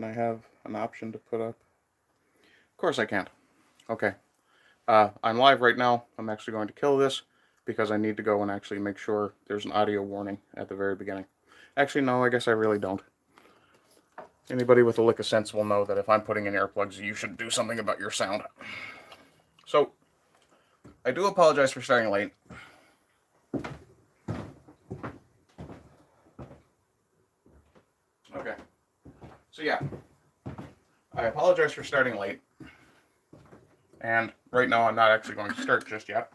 Can I have an option to put up? Of course I can't. Okay. I'm live right now. I'm actually going to kill this because I need to go and actually make sure there's an audio warning at the very beginning. Actually, no, I guess I really don't. Anybody with a lick of sense will know that if I'm putting in earplugs, you should do something about your sound. So, I do apologize for starting late. Okay. So yeah, I apologize for starting late. And right now I'm not actually going to start just yet,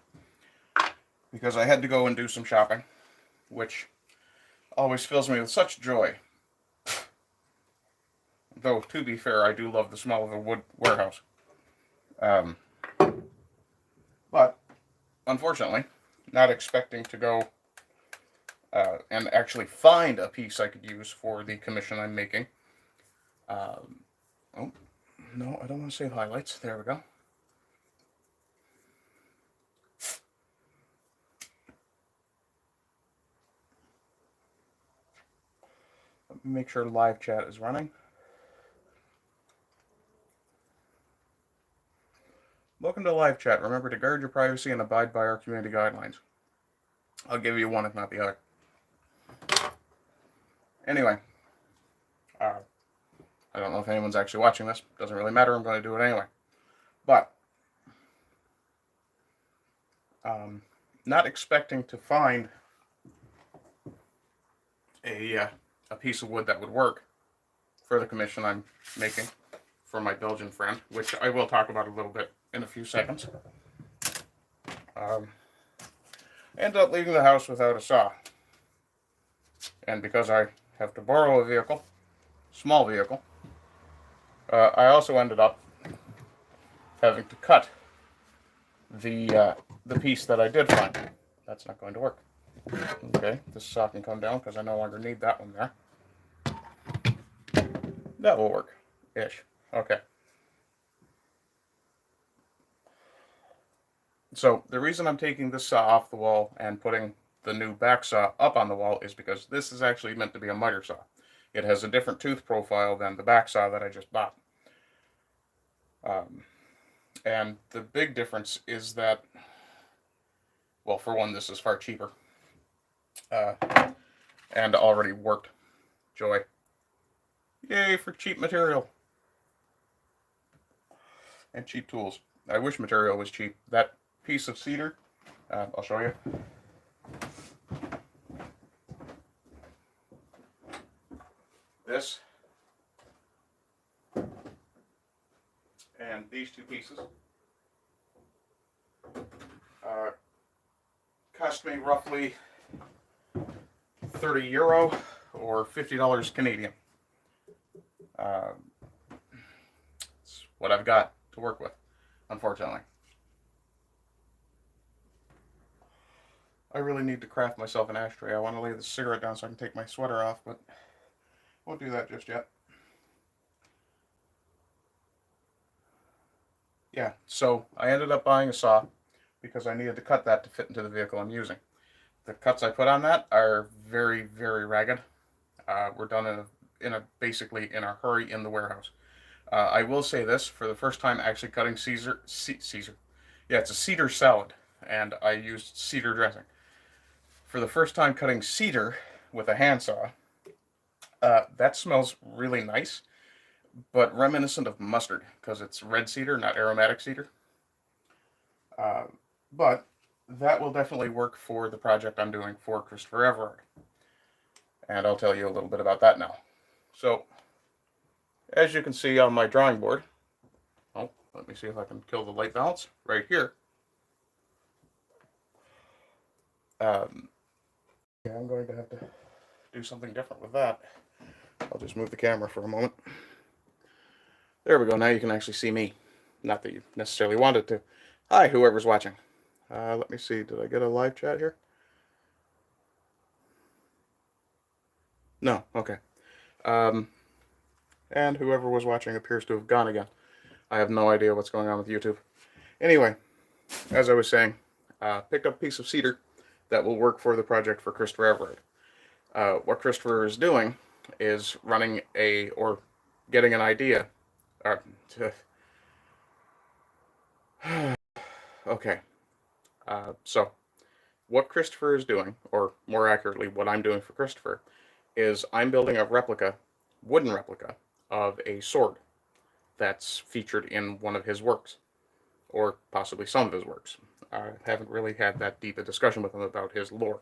because I had to go and do some shopping, which always fills me with such joy. Though, to be fair, I do love the smell of a wood warehouse. But, unfortunately, not expecting to go and actually find a piece I could use for the commission I'm making. Oh, no, I don't want to save highlights. There we go. Make sure live chat is running. Welcome to live chat. Remember to guard your privacy and abide by our community guidelines. I'll give you one if not the other. Anyway, I don't know if anyone's actually watching this. Doesn't really matter. I'm going to do it anyway. But, not expecting to find a piece of wood that would work for the commission I'm making for my Belgian friend, which I will talk about a little bit in a few seconds. Ended up leaving the house without a saw. And because I have to borrow a vehicle, small vehicle, I also ended up having to cut the piece that I did find. That's not going to work. Okay, this saw can come down because I no longer need that one there. That will work. Ish. Okay. So the reason I'm taking this saw off the wall and putting the new back saw up on the wall is because this is actually meant to be a miter saw. It has a different tooth profile than the back saw that I just bought. And the big difference is that, well, for one, this is far cheaper. And already worked. Joy. Yay for cheap material. And cheap tools. I wish material was cheap. That piece of cedar, I'll show you. This and these two pieces cost me roughly €30 or $50 Canadian. It's what I've got to work with, unfortunately. I really need to craft myself an ashtray. I want to lay the cigarette down so I can take my sweater off, but won't do that just yet. Yeah, so I ended up buying a saw because I needed to cut that to fit into the vehicle I'm using. The cuts I put on that are very, very ragged. We're done basically in a hurry in the warehouse. I will say this, for the first time actually cutting Caesar. Yeah, it's a cedar salad, and I used cedar dressing. For the first time cutting cedar with a handsaw, that smells really nice, but reminiscent of mustard, because it's red cedar, not aromatic cedar. But that will definitely work for the project I'm doing for Christopher Everard. And I'll tell you a little bit about that now. So, as you can see on my drawing board, oh, let me see if I can kill the light balance right here. Yeah, I'm going to have to do something different with that. I'll just move the camera for a moment. There we go. Now you can actually see me. Not that you necessarily wanted to. Hi, whoever's watching. Let me see. Did I get a live chat here? No. Okay. And whoever was watching appears to have gone again. I have no idea what's going on with YouTube. Anyway, as I was saying, picked up a piece of cedar that will work for the project for Christopher Everard. What Christopher is doing is running getting an idea. Uh, okay, so what Christopher is doing, or more accurately, what I'm doing for Christopher, is I'm building a replica, wooden replica, of a sword that's featured in one of his works, or possibly some of his works. I haven't really had that deep a discussion with him about his lore.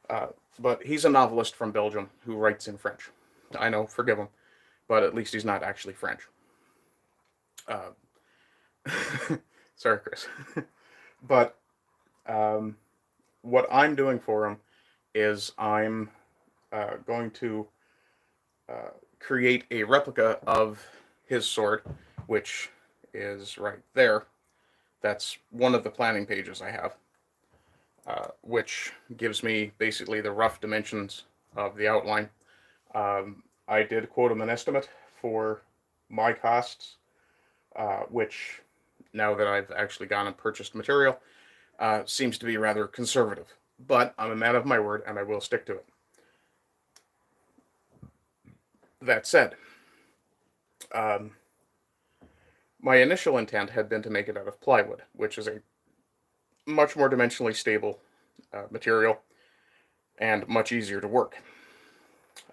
Uh, but he's a novelist from Belgium who writes in French. I know, forgive him, but at least he's not actually French. Uh, sorry, Chris. But um, what I'm doing for him is I'm going to uh, create a replica of his sword, which is right there. That's one of the planning pages I have, which gives me basically the rough dimensions of the outline. I did quote him an estimate for my costs, which now that I've actually gone and purchased material, seems to be rather conservative. But I'm a man of my word and I will stick to it. That said, um, my initial intent had been to make it out of plywood, which is a much more dimensionally stable material and much easier to work.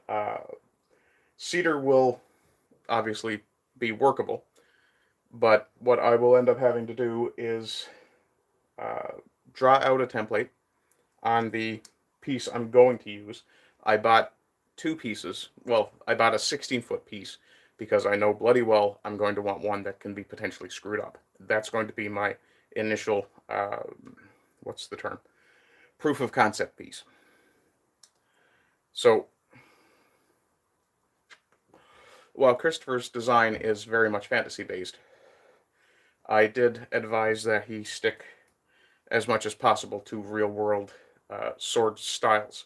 Uh, Cedar will obviously be workable, but what I will end up having to do is uh, draw out a template on the piece I'm going to use. I bought two pieces. Well, I bought a 16-foot piece because I know bloody well I'm going to want one that can be potentially screwed up. That's going to be my initial, what's the term? Proof of concept piece. So, while Christopher's design is very much fantasy based, I did advise that he stick as much as possible to real world sword styles.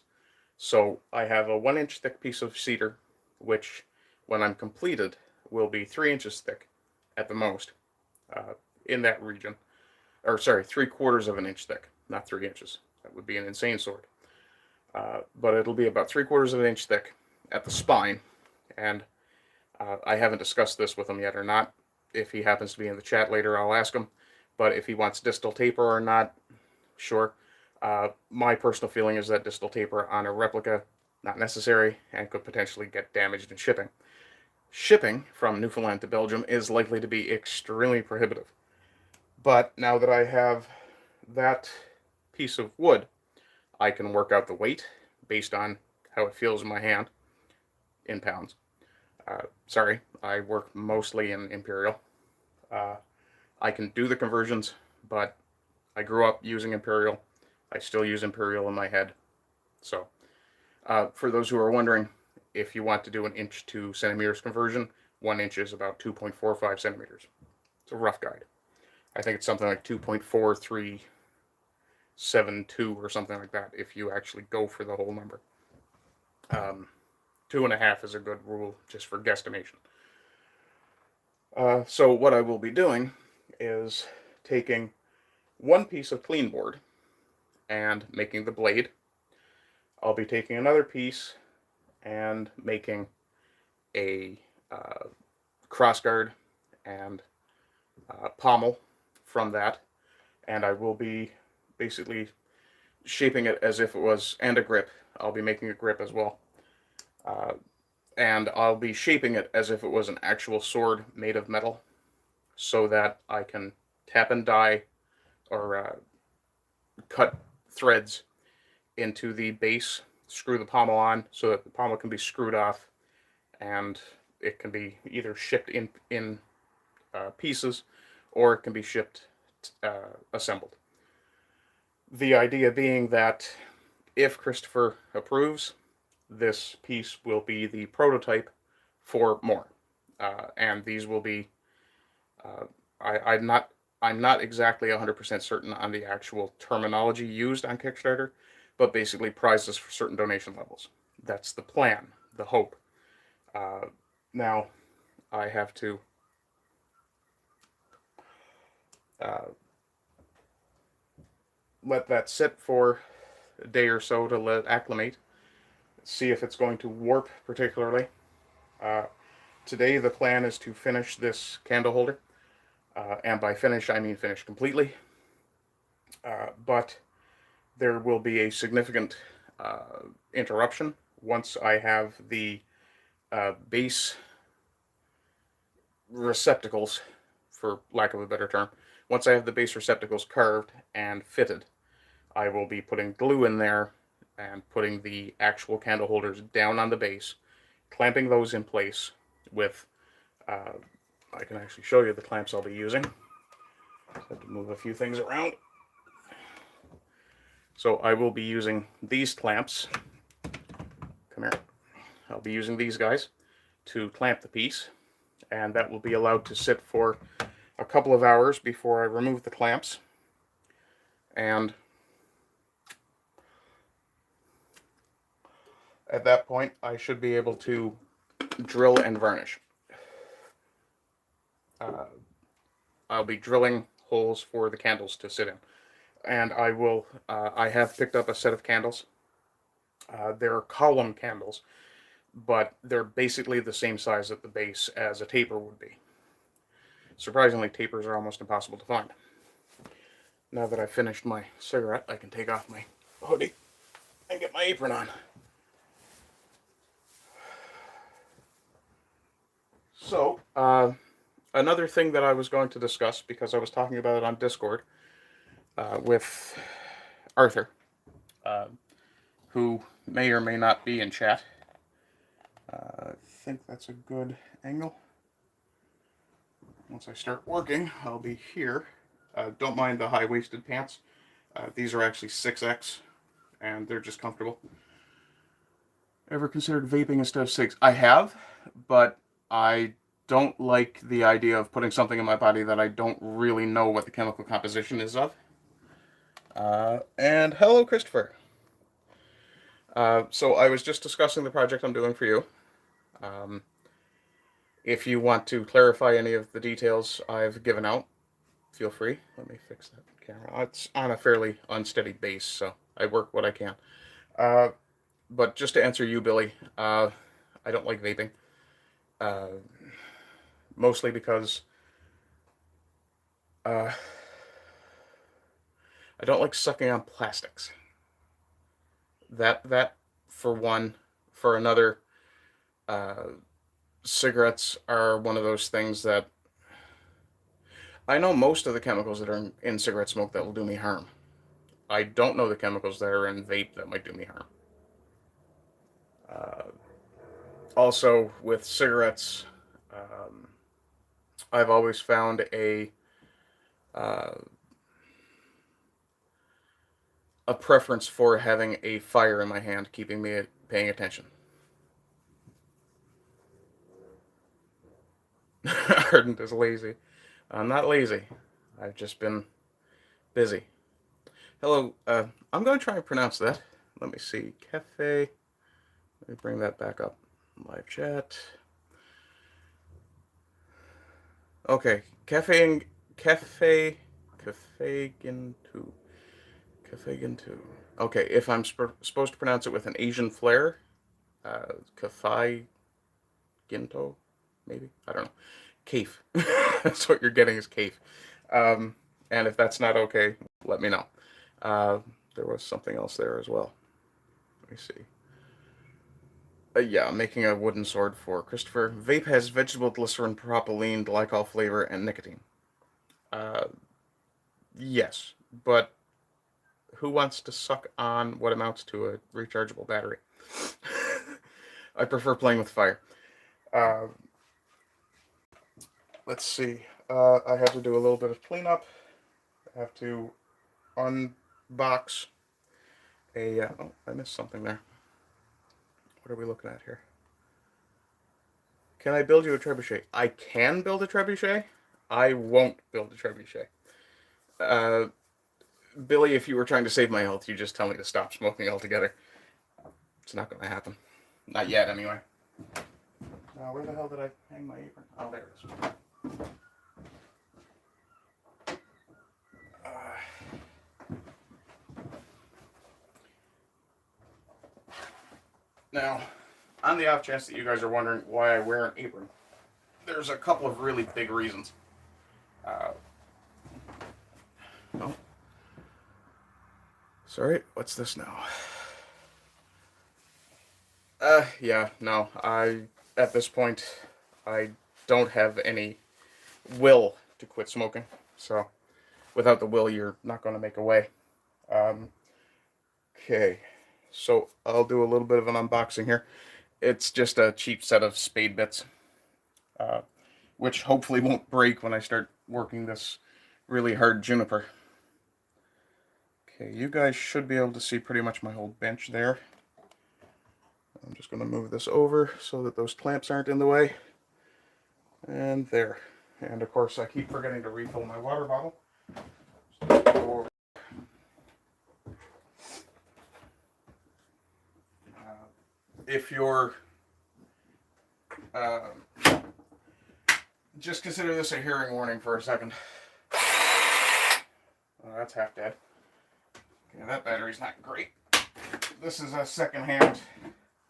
So I have a 1 inch thick piece of cedar, which, when I'm completed, will be 3 inches thick at the most, uh, in that region. Or, sorry, 3/4 of an inch thick, not 3 inches. That would be an insane sword. But it'll be about 3/4 of an inch thick at the spine, and I haven't discussed this with him yet or not. If he happens to be in the chat later, I'll ask him. But if he wants distal taper or not, sure. My personal feeling is that distal taper on a replica, not necessary, and could potentially get damaged in shipping. Shipping from Newfoundland to Belgium is likely to be extremely prohibitive. But now that I have that piece of wood, I can work out the weight based on how it feels in my hand in pounds. Sorry, I work mostly in Imperial. Uh, I can do the conversions, but I grew up using Imperial. I still use Imperial in my head. So, for those who are wondering, if you want to do an inch to centimeters conversion, 1 inch is about 2.45 centimeters. It's a rough guide. I think it's something like 2.4372 or something like that if you actually go for the whole number. 2.5 is a good rule just for guesstimation. So what I will be doing is taking one piece of clean board and making the blade. I'll be taking another piece and making a crossguard and pommel from that, and I will be basically shaping it as if it was, and a grip. I'll be making a grip as well. And I'll be shaping it as if it was an actual sword made of metal, so that I can tap and die or cut threads into the base, screw the pommel on so that the pommel can be screwed off, and it can be either shipped in pieces or it can be shipped assembled. The idea being that if Christopher approves, this piece will be the prototype for more, and these will be. I'm not exactly 100% certain on the actual terminology used on Kickstarter, but basically prizes for certain donation levels. That's the plan, the hope. Now, I have to let that sit for a day or so to let it acclimate, see if it's going to warp particularly. Today the plan is to finish this candle holder, and by finish I mean finish completely, but there will be a significant interruption once I have the base receptacles, for lack of a better term. Once I have the base receptacles carved and fitted, I will be putting glue in there and putting the actual candle holders down on the base, clamping those in place with, I can actually show you the clamps I'll be using. I have to move a few things around. So I will be using these clamps. Come here. I'll be using these guys to clamp the piece, and that will be allowed to sit for a couple of hours before I remove the clamps. And at that point, I should be able to drill and varnish. I'll be drilling holes for the candles to sit in. And I have picked up a set of candles. They're column candles, but they're basically the same size at the base as a taper would be. Surprisingly, tapers are almost impossible to find. Now that I've finished my cigarette, I can take off my hoodie and get my apron on. So, another thing that I was going to discuss, because I was talking about it on Discord with Arthur, who may or may not be in chat. I think that's a good angle. Once I start working, I'll be here. Don't mind the high-waisted pants. These are actually 6X, and they're just comfortable. Ever considered vaping instead of cigs? I have, but I don't like the idea of putting something in my body that I don't really know what the chemical composition is of. And hello, Christopher. So I was just discussing the project I'm doing for you. If you want to clarify any of the details I've given out, feel free. Let me fix that camera. It's on a fairly unsteady base, so I work what I can. But just to answer you, Billy, I don't like vaping. Mostly because I don't like sucking on plastics. That for one. For another, cigarettes are one of those things that I know most of the chemicals that are in cigarette smoke that will do me harm. I don't know the chemicals that are in vape that might do me harm. Also, with cigarettes, I've always found a preference for having a fire in my hand, keeping me paying attention. Ardent is lazy. I'm not lazy. I've just been busy. Hello. I'm going to try and pronounce that. Let me see. Cafe. Let me bring that back up. Live chat. Okay. Cafe Gintu. Okay, if I'm supposed to pronounce it with an Asian flair, Cafe Ginto, maybe? I don't know. Cafe. That's what you're getting is cafe. And if that's not okay, let me know. There was something else there as well. Let me see. Yeah, I'm making a wooden sword for Christopher. Vape has vegetable glycerin, propylene, glycol flavor, and nicotine. Yes, but who wants to suck on what amounts to a rechargeable battery? I prefer playing with fire. Let's see. I have to do a little bit of cleanup. I have to unbox a... oh, I missed something there. What are we looking at here? Can I build you a trebuchet? I can build a trebuchet. I won't build a trebuchet. Billy, if you were trying to save my health, you just tell me to stop smoking altogether. It's not going to happen. Not yet, anyway. Now, where the hell did I hang my apron? Oh, there it is. Now, on the off chance that you guys are wondering why I wear an apron, there's a couple of really big reasons. Oh, sorry, what's this now? Yeah, no, at this point, I don't have any will to quit smoking. So, without the will, you're not going to make a way. Okay, so I'll do a little bit of an unboxing here. It's just a cheap set of spade bits, which hopefully won't break when I start working this really hard juniper. Okay, you guys should be able to see pretty much my whole bench there. I'm just going to move this over so that those clamps aren't in the way. And there. And of course I keep forgetting to refill my water bottle. If you're just consider this a hearing warning for a second. Oh, that's half dead. Okay, that battery's not great. This is a second-hand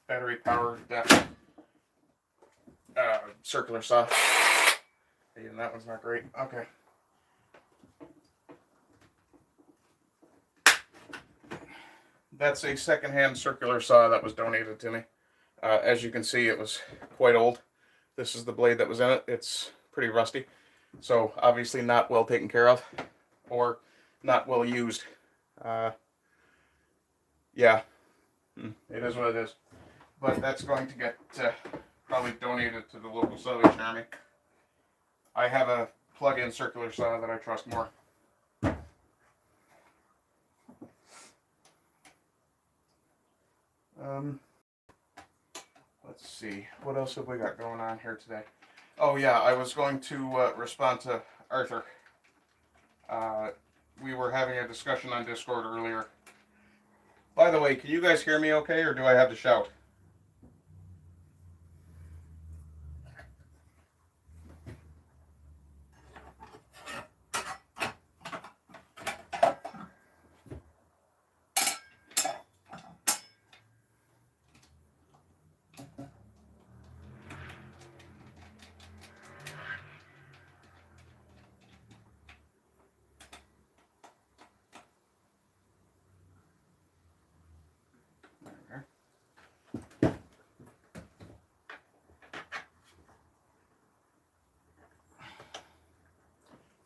battery-powered circular saw. Even that one's not great. Okay. That's a second-hand circular saw that was donated to me. As you can see, it was quite old. This is the blade that was in it. It's pretty rusty. So, obviously not well taken care of. Or not well used. Yeah. It is what it is. But that's going to get probably donated to the local Salvation Army. I have a plug-in circular saw that I trust more. Let's see, what else have we got going on here today? Oh yeah, I was going to respond to Arthur. We were having a discussion on Discord earlier. By the way, can you guys hear me okay, or do I have to shout?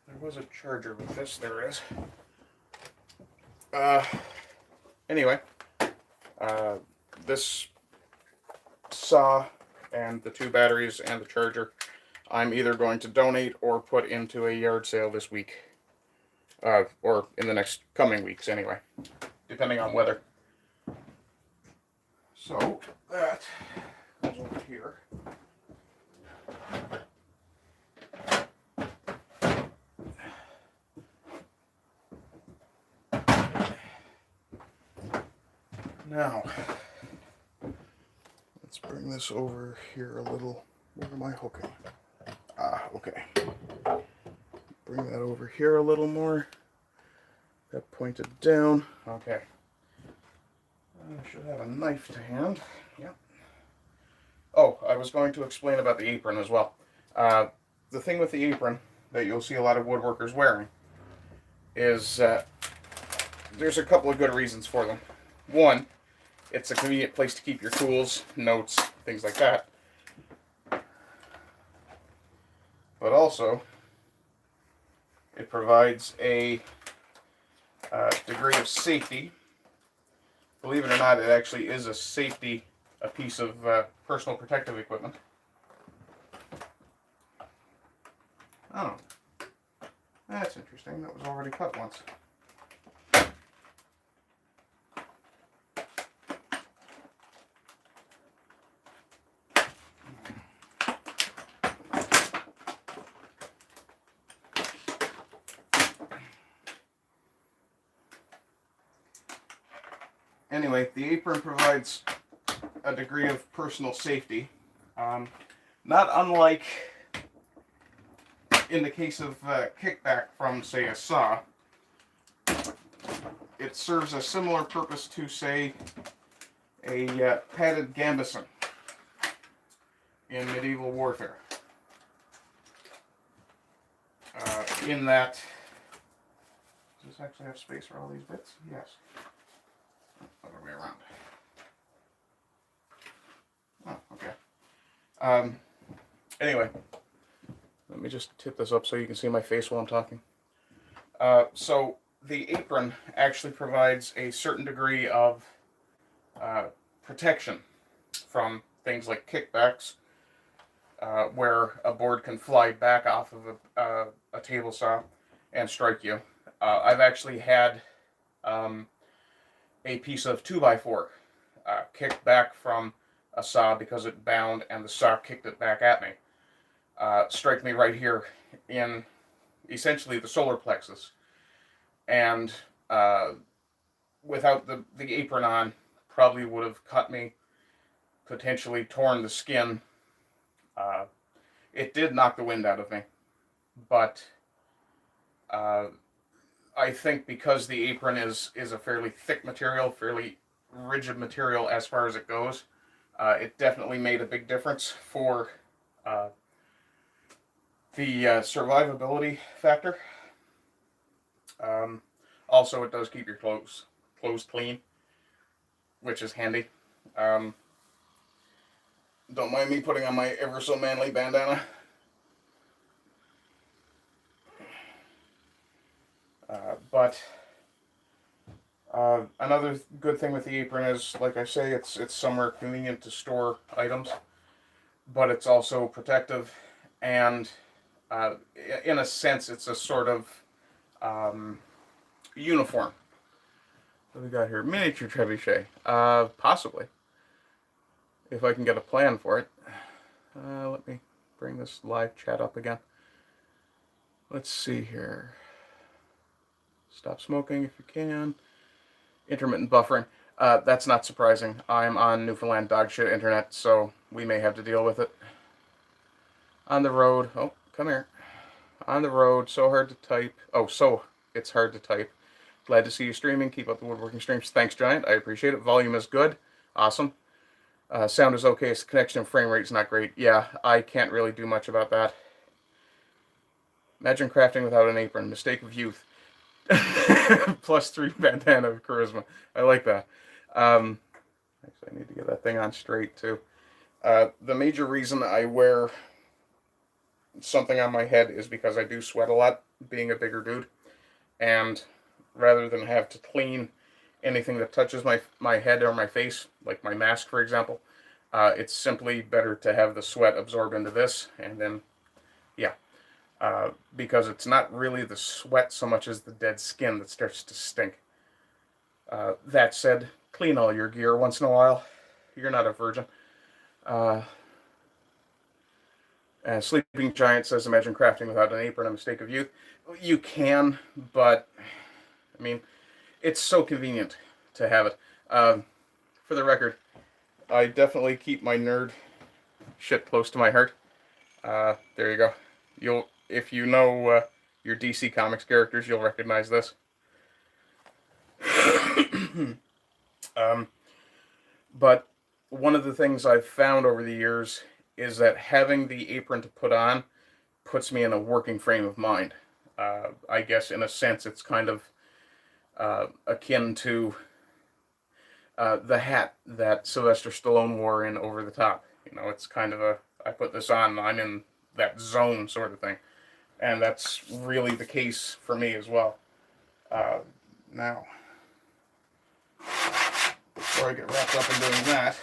There was a charger with this, there is. Anyway, this saw and the 2 batteries and the charger, I'm either going to donate or put into a yard sale this week. Or in the next coming weeks anyway, depending on weather. So, that goes over here. Now, let's bring this over here a little. Where am I hooking? Ah, okay. Bring that over here a little more. That pointed down. Okay. I should have a knife to hand. Yep. Oh, I was going to explain about the apron as well. The thing with the apron that you'll see a lot of woodworkers wearing is there's a couple of good reasons for them. One, it's a convenient place to keep your tools, notes, things like that. But also, it provides a degree of safety. Believe it or not, it actually is a piece of personal protective equipment. Oh, that's interesting. That was already cut once. Anyway, the apron provides a degree of personal safety, not unlike in the case of kickback from, say, a saw. It serves a similar purpose to, say, a padded gambeson in medieval warfare. In that, does this actually have space for all these bits? Yes. Other way around. Oh, okay. Anyway, let me just tip this up so you can see my face while I'm talking. So the apron actually provides a certain degree of protection from things like kickbacks, where a board can fly back off of a table saw and strike you. I've actually had a piece of 2x4 kicked back from a saw because it bound and the saw kicked it back at me. Strike me right here in essentially the solar plexus. And without the apron on, probably would have cut me, potentially torn the skin. It did knock the wind out of me, but I think because the apron is a fairly thick material, fairly rigid material as far as it goes, it definitely made a big difference for the survivability factor. Also, it does keep your clothes clean, which is handy. Don't mind me putting on my ever so manly bandana. But another good thing with the apron is, like I say, it's somewhere convenient to store items, but it's also protective, and in a sense, it's a sort of uniform. What do we got here? Miniature trebuchet. Possibly. If I can get a plan for it. Let me bring this live chat up again. Let's see here. Stop smoking if you can. Intermittent buffering. That's not surprising. I'm on Newfoundland dog shit internet, so we may have to deal with it. On the road. Oh, come here. On the road. So hard to type. Oh, so it's hard to type. Glad to see you streaming. Keep up the woodworking streams. Thanks, Giant. I appreciate it. Volume is good. Awesome. Sound is okay. Connection and frame rate is not great. Yeah, I can't really do much about that. Imagine crafting without an apron. Mistake of youth. +3 bandana of charisma. I like that. Actually, I need to get that thing on straight, too. The major reason I wear something on my head is because I do sweat a lot, being a bigger dude. And rather than have to clean anything that touches my head or my face, like my mask, for example, it's simply better to have the sweat absorb into this, and then, yeah. Because it's not really the sweat so much as the dead skin that starts to stink. That said, clean all your gear once in a while. You're not a virgin. Sleeping Giant says, imagine crafting without an apron, a mistake of youth. You can, but, I mean, it's so convenient to have it. For the record, I definitely keep my nerd shit close to my heart. There you go. If you know your DC Comics characters, you'll recognize this. But one of the things I've found over the years is that having the apron to put on puts me in a working frame of mind. I guess in a sense it's kind of akin to the hat that Sylvester Stallone wore in Over the Top. You know, it's kind of I put this on, I'm in that zone sort of thing. And that's really the case for me as well. Now, before I get wrapped up in doing that,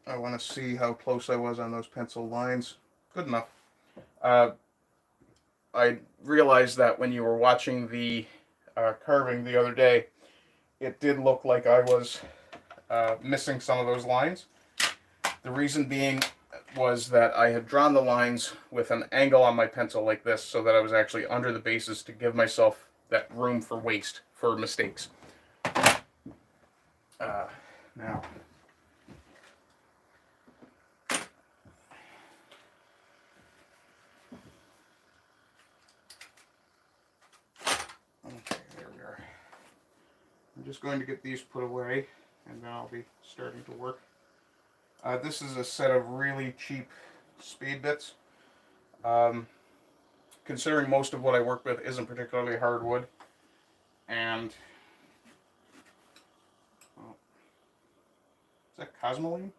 I want to see how close I was on those pencil lines. Good enough. I realized that when you were watching the carving the other day, it did look like I was missing some of those lines. The reason being was that I had drawn the lines with an angle on my pencil like this so that I was actually under the bases to give myself that room for waste, for mistakes. Now, okay, there we are. I'm just going to get these put away, and then I'll be starting to work. This is a set of really cheap speed bits. considering most of what I work with isn't particularly hardwood, and is that Cosmoline?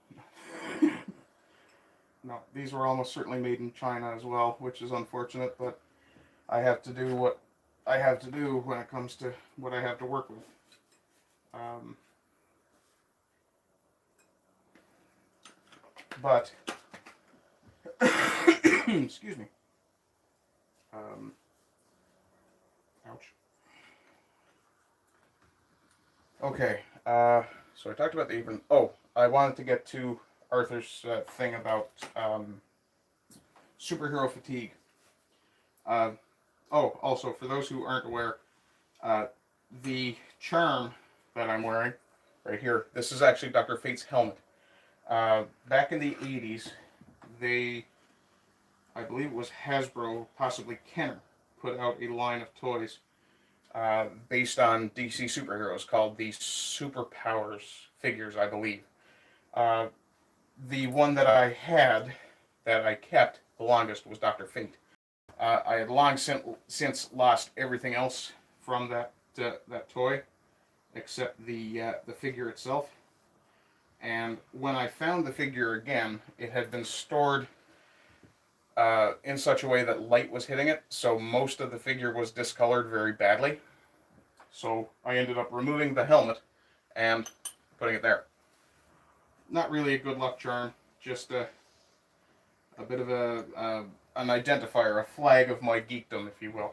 No, these were almost certainly made in China as well, which is unfortunate, but I have to do what I have to do when it comes to what I have to work with. But, excuse me. Ouch. Okay, so I talked about the apron. Oh, I wanted to get to Arthur's thing about superhero fatigue. Also, for those who aren't aware, the charm that I'm wearing right here, this is actually Dr. Fate's helmet. Back in the 80s, I believe it was Hasbro, possibly Kenner, put out a line of toys based on DC superheroes called the Superpowers figures, I believe. The one that I had, that I kept the longest, was Dr. Fate. I had long since lost everything else from that toy, except the figure itself. And when I found the figure again, it had been stored in such a way that light was hitting it, so most of the figure was discolored very badly. So I ended up removing the helmet and putting it there. Not really a good luck charm, just a bit of an identifier, a flag of my geekdom, if you will.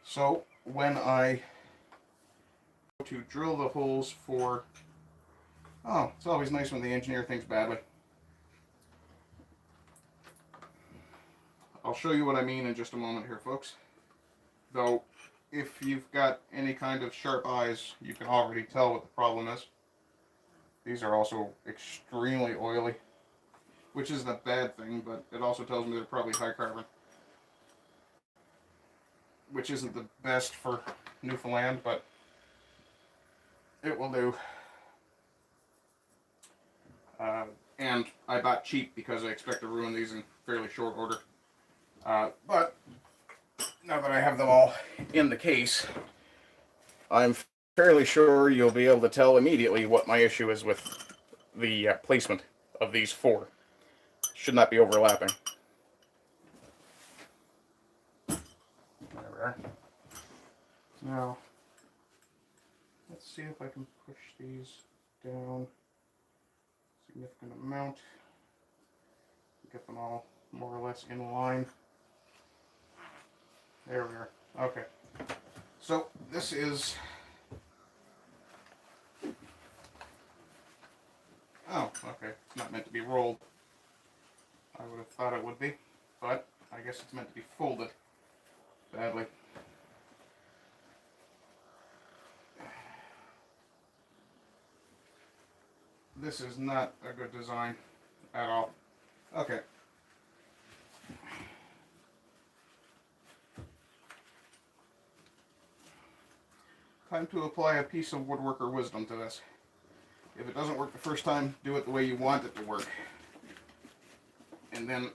So when I go to drill the holes for... Oh, it's always nice when they engineer things badly. I'll show you what I mean in just a moment here, folks. Though, if you've got any kind of sharp eyes, you can already tell what the problem is. These are also extremely oily, which isn't a bad thing, but it also tells me they're probably high carbon, which isn't the best for Newfoundland, but it will do. And I bought cheap because I expect to ruin these in fairly short order. But now that I have them all in the case, I'm fairly sure you'll be able to tell immediately what my issue is with the placement of these four. Should not be overlapping. There we are. Now, let's see if I can push these down a significant amount. Get them all more or less in line. There we are. Okay. So this is... Oh, okay. It's not meant to be rolled. I would have thought it would be, but I guess it's meant to be folded badly. This is not a good design at all. Okay. Time to apply a piece of woodworker wisdom to this. If it doesn't work the first time, do it the way you want it to work. And then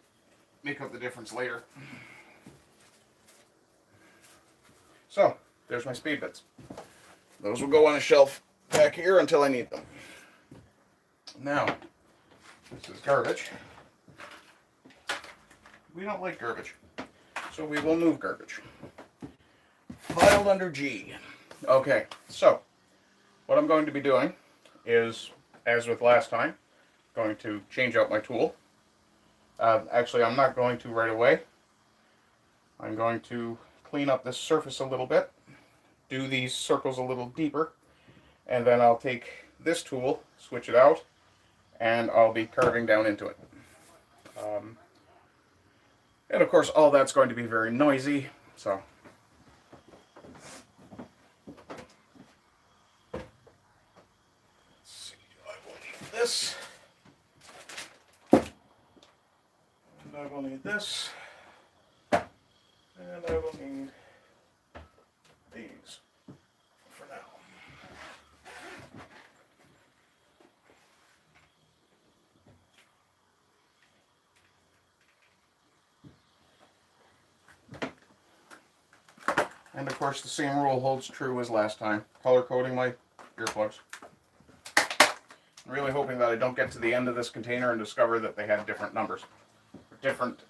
make up the difference later. So, there's my speed bits. Those will go on a shelf back here until I need them. Now, this is garbage. We don't like garbage, so we will move garbage. Filed under G. Okay, so what I'm going to be doing is, as with last time, going to change out my tool. Actually, I'm not going to right away. I'm going to clean up this surface a little bit, do these circles a little deeper, and then I'll take this tool, switch it out, and I'll be carving down into it. And of course, all that's going to be very noisy, so... This, and I will need this, and I will need these for now. And of course the same rule holds true as last time. Color coding my earplugs. I'm really hoping that I don't get to the end of this container and discover that they had different numbers. Different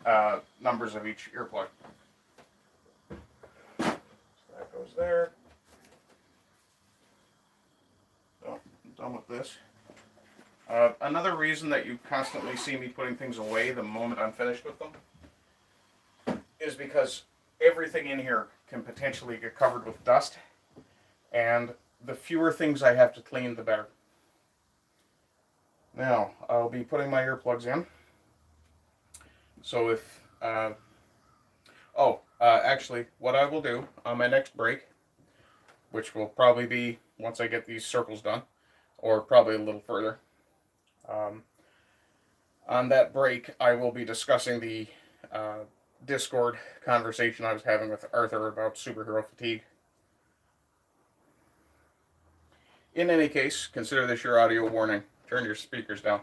numbers of each earplug. So that goes there. So I'm done with this. Another reason that you constantly see me putting things away the moment I'm finished with them is because everything in here can potentially get covered with dust, and the fewer things I have to clean, the better. Now, I'll be putting my earplugs in. So if, actually, what I will do on my next break, which will probably be once I get these circles done, or probably a little further, on that break, I will be discussing the Discord conversation I was having with Arthur about superhero fatigue. In any case, consider this your audio warning. Turn your speakers down.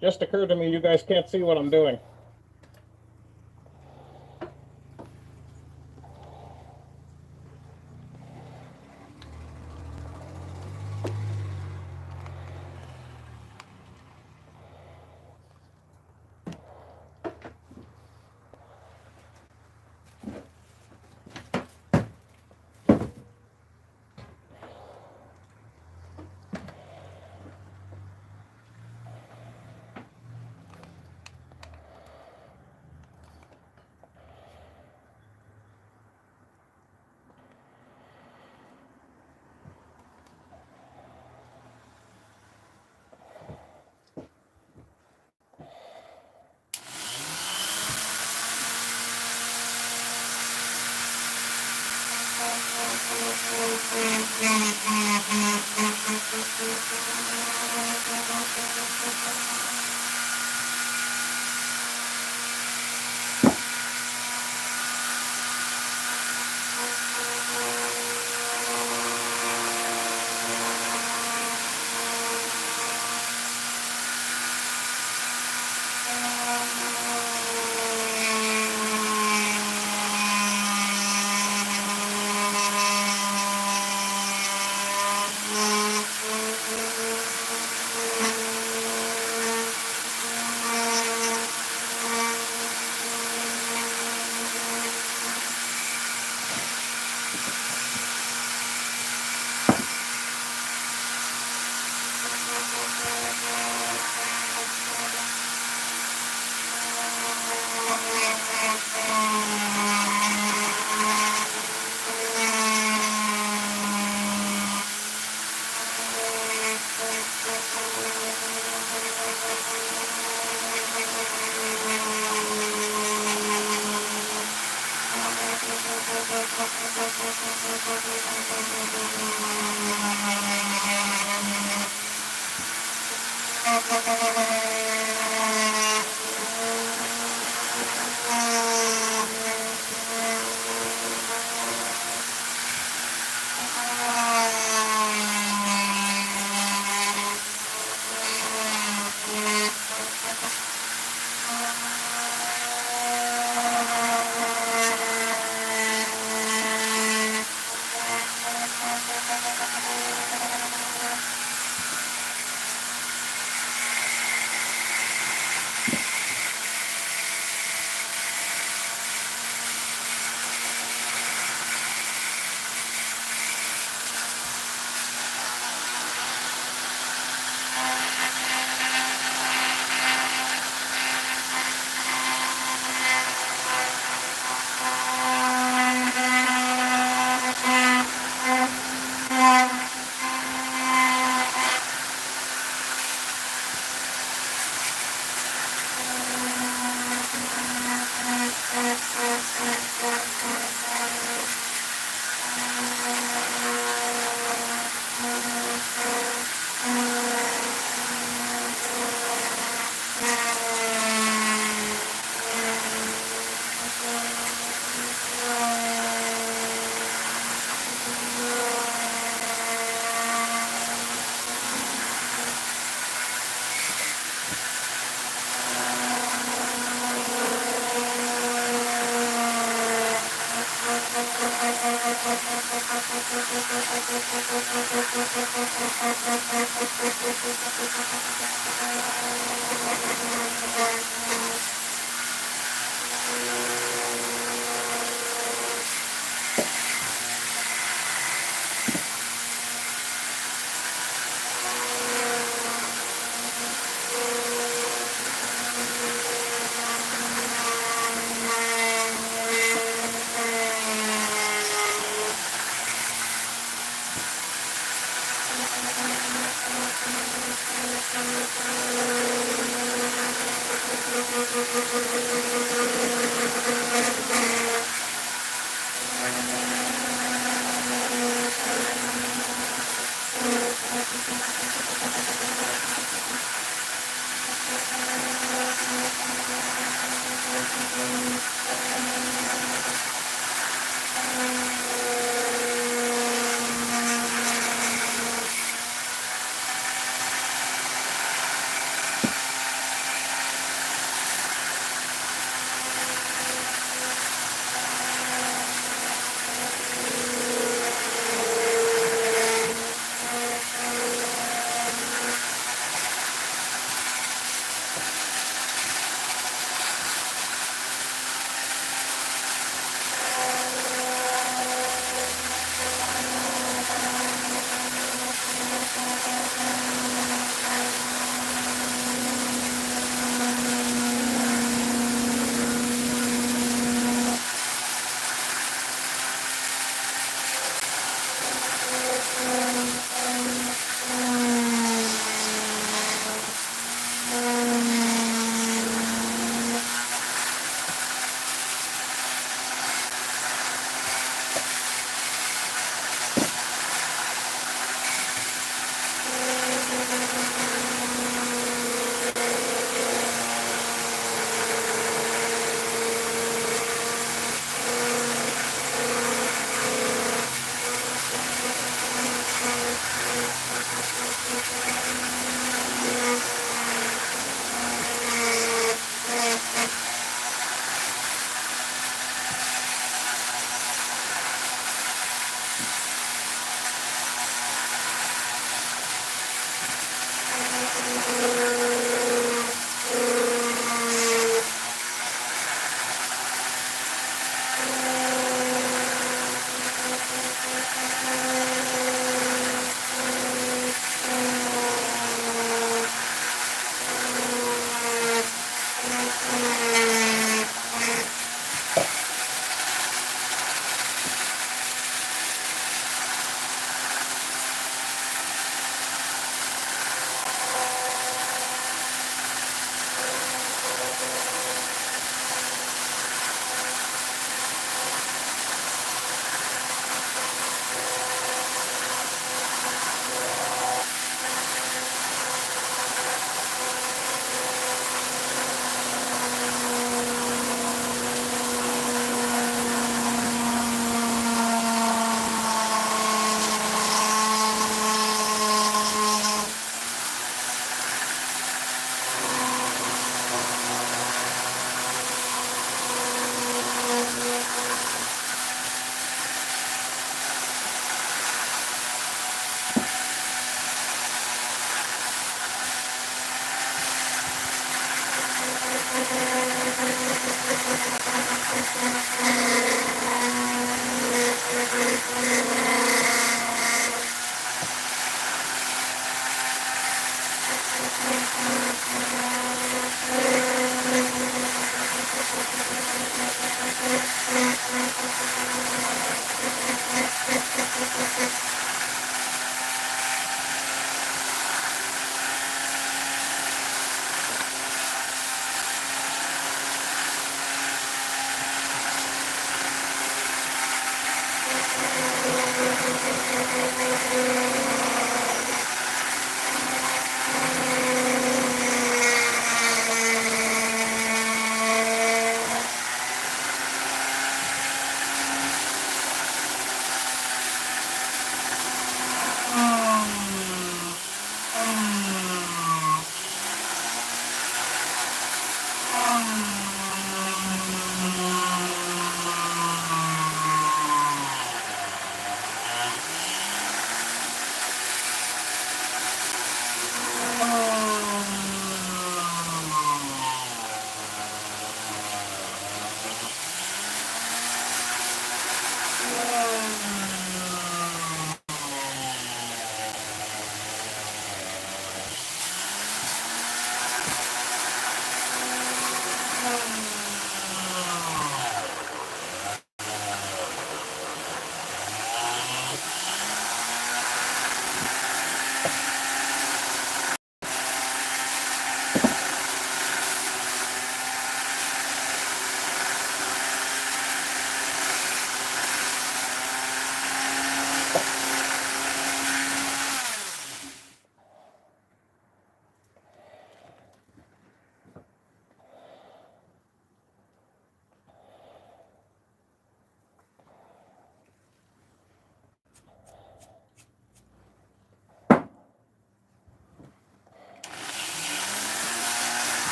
Just occurred to me you guys can't see what I'm doing.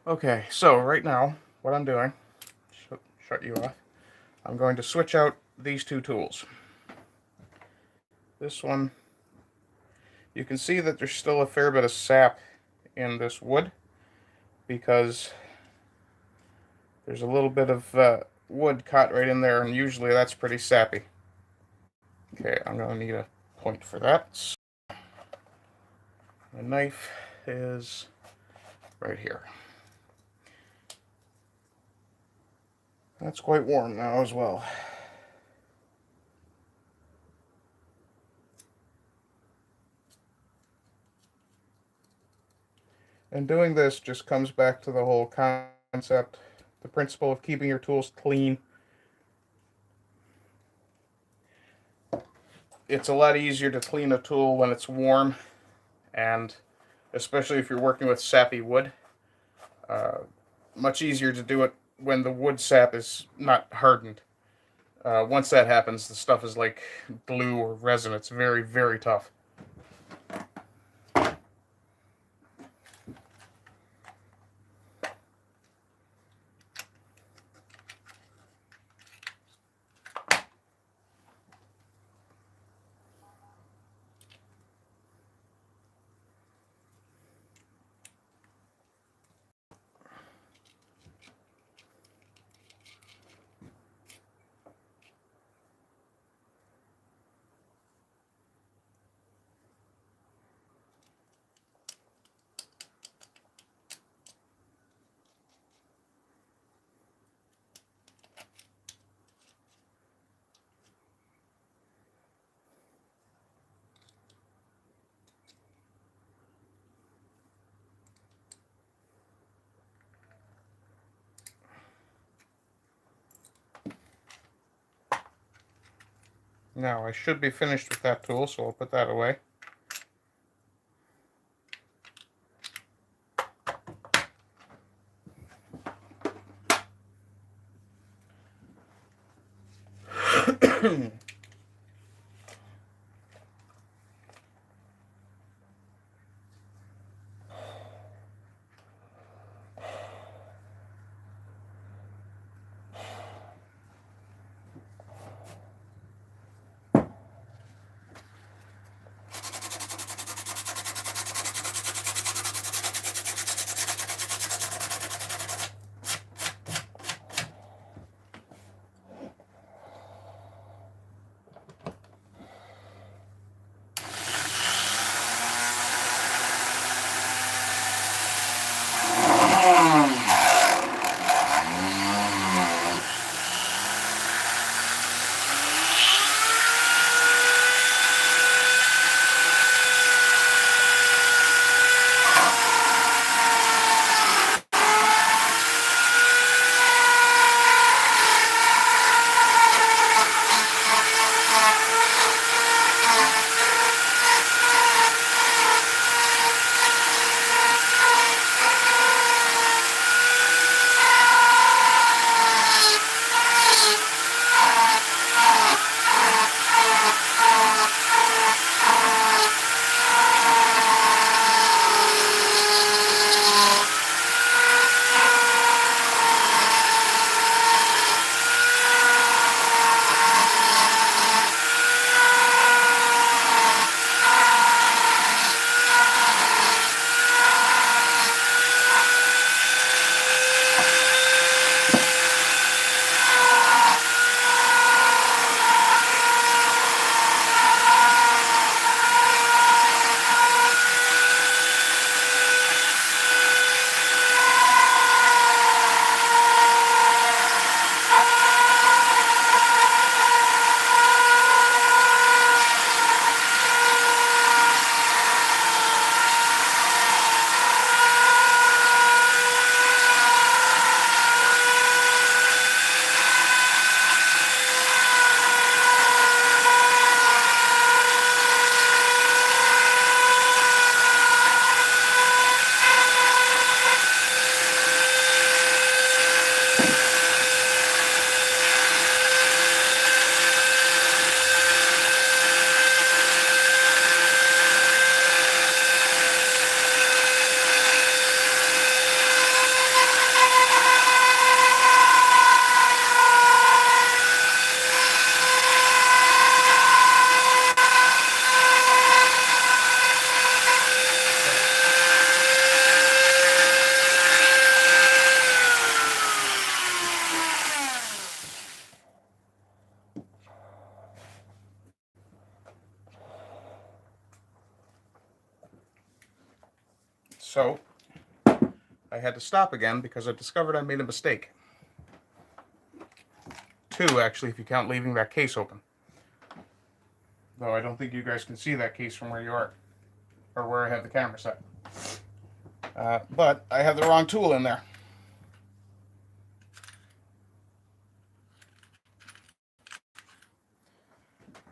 Okay, so right now, what I'm doing, shut you off, I'm going to switch out these two tools. This one, you can see that there's still a fair bit of sap in this wood because there's a little bit of wood caught right in there, and usually that's pretty sappy. Okay, I'm going to need a point for that. My knife is right here. That's quite warm now as well. And doing this just comes back to the whole concept the principle of keeping your tools clean. It's a lot easier to clean a tool when it's warm, and especially if you're working with sappy wood. Much easier to do it when the wood sap is not hardened. Once that happens, the stuff is like glue or resin. It's very, very tough. Now I should be finished with that tool, so I'll put that away. So I had to stop again because I discovered I made a mistake. Two, actually, if you count leaving that case open. Though I don't think you guys can see that case from where you are, or where I have the camera set. But I have the wrong tool in there.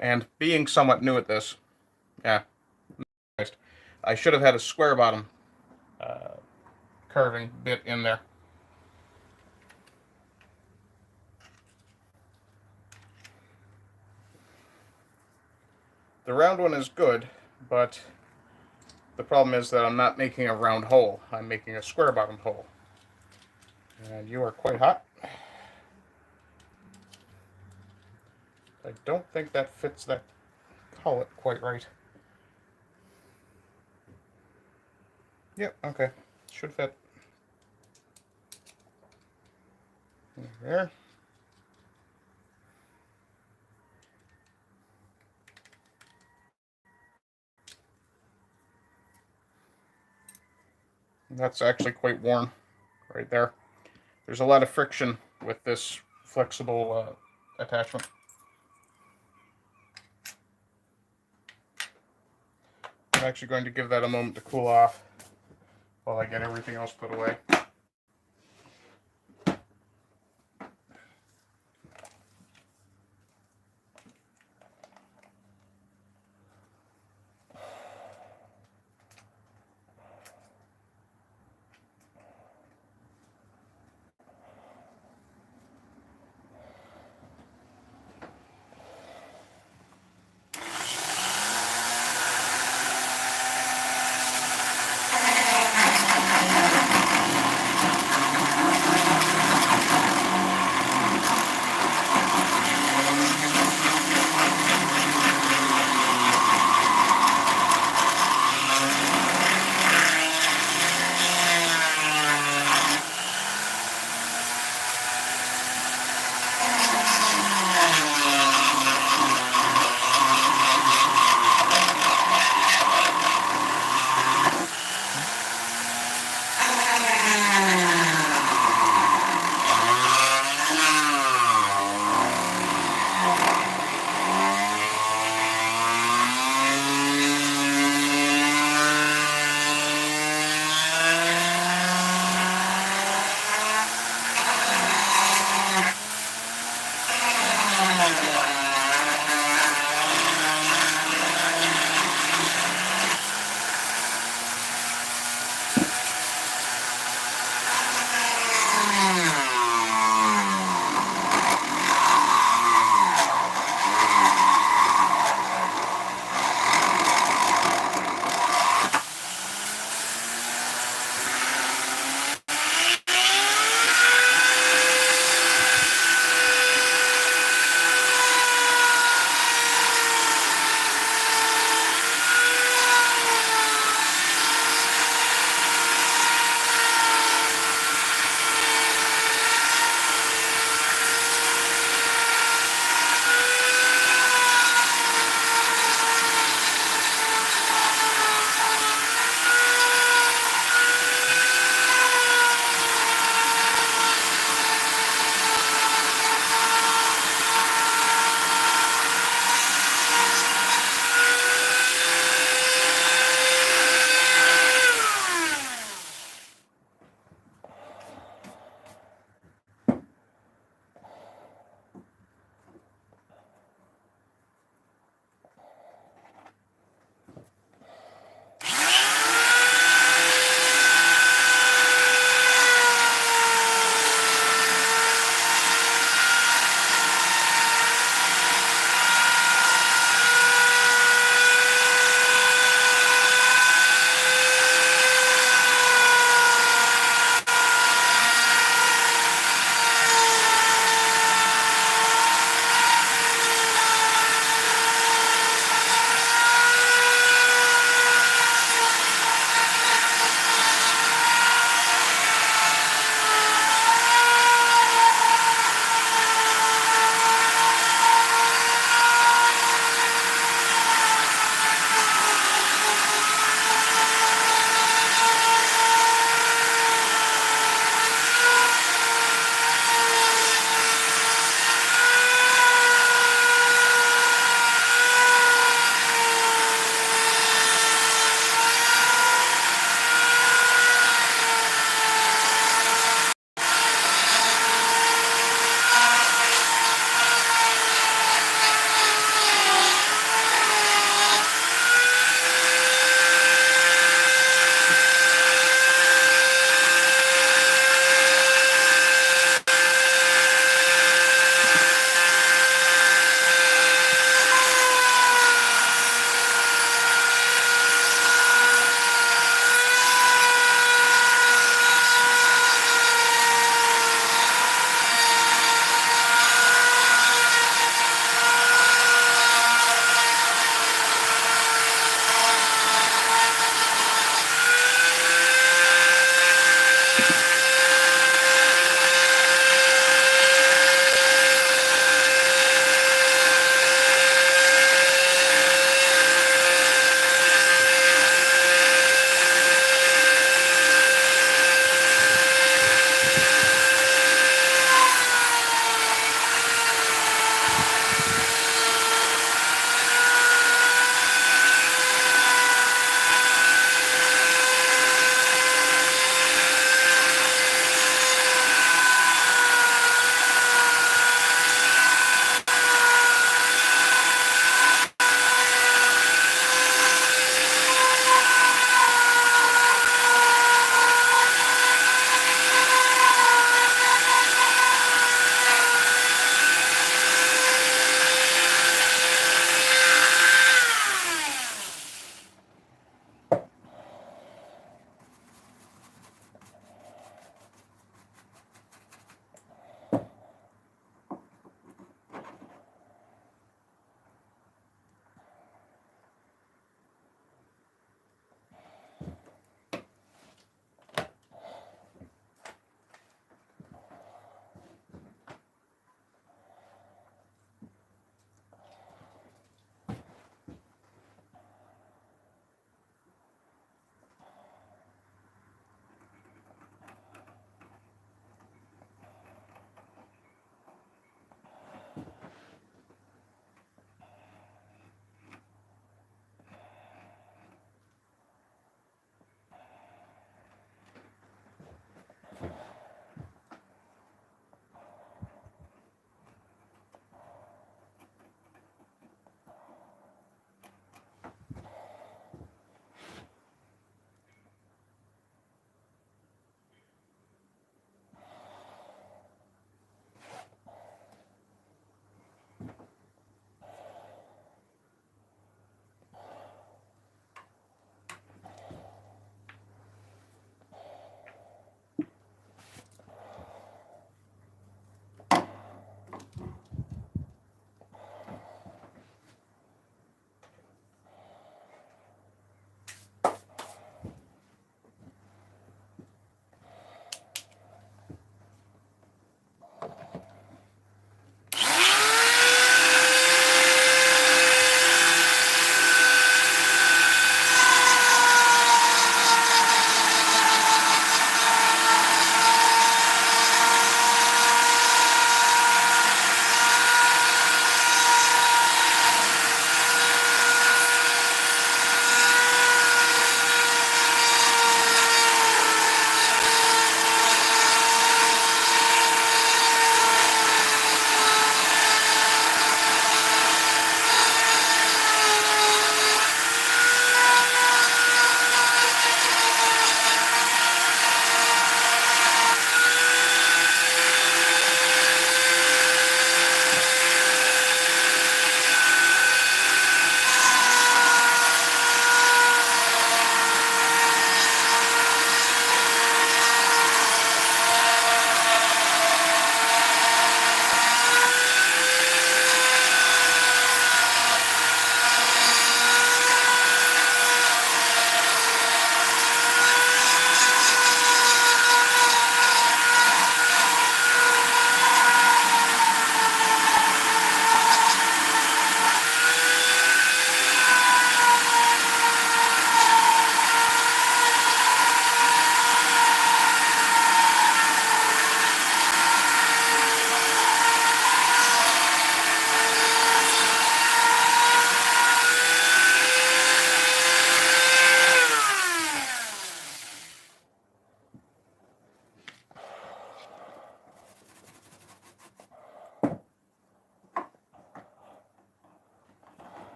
And being somewhat new at this, yeah, I should have had a square bottom curving bit in there. The round one is good, but the problem is that I'm not making a round hole. I'm making a square bottom hole. And you are quite hot. I don't think that fits that collet quite right. Yep, okay. Should fit. There. That's actually quite warm right there. There's a lot of friction with this flexible attachment. I'm actually going to give that a moment to cool off while I get everything else put away.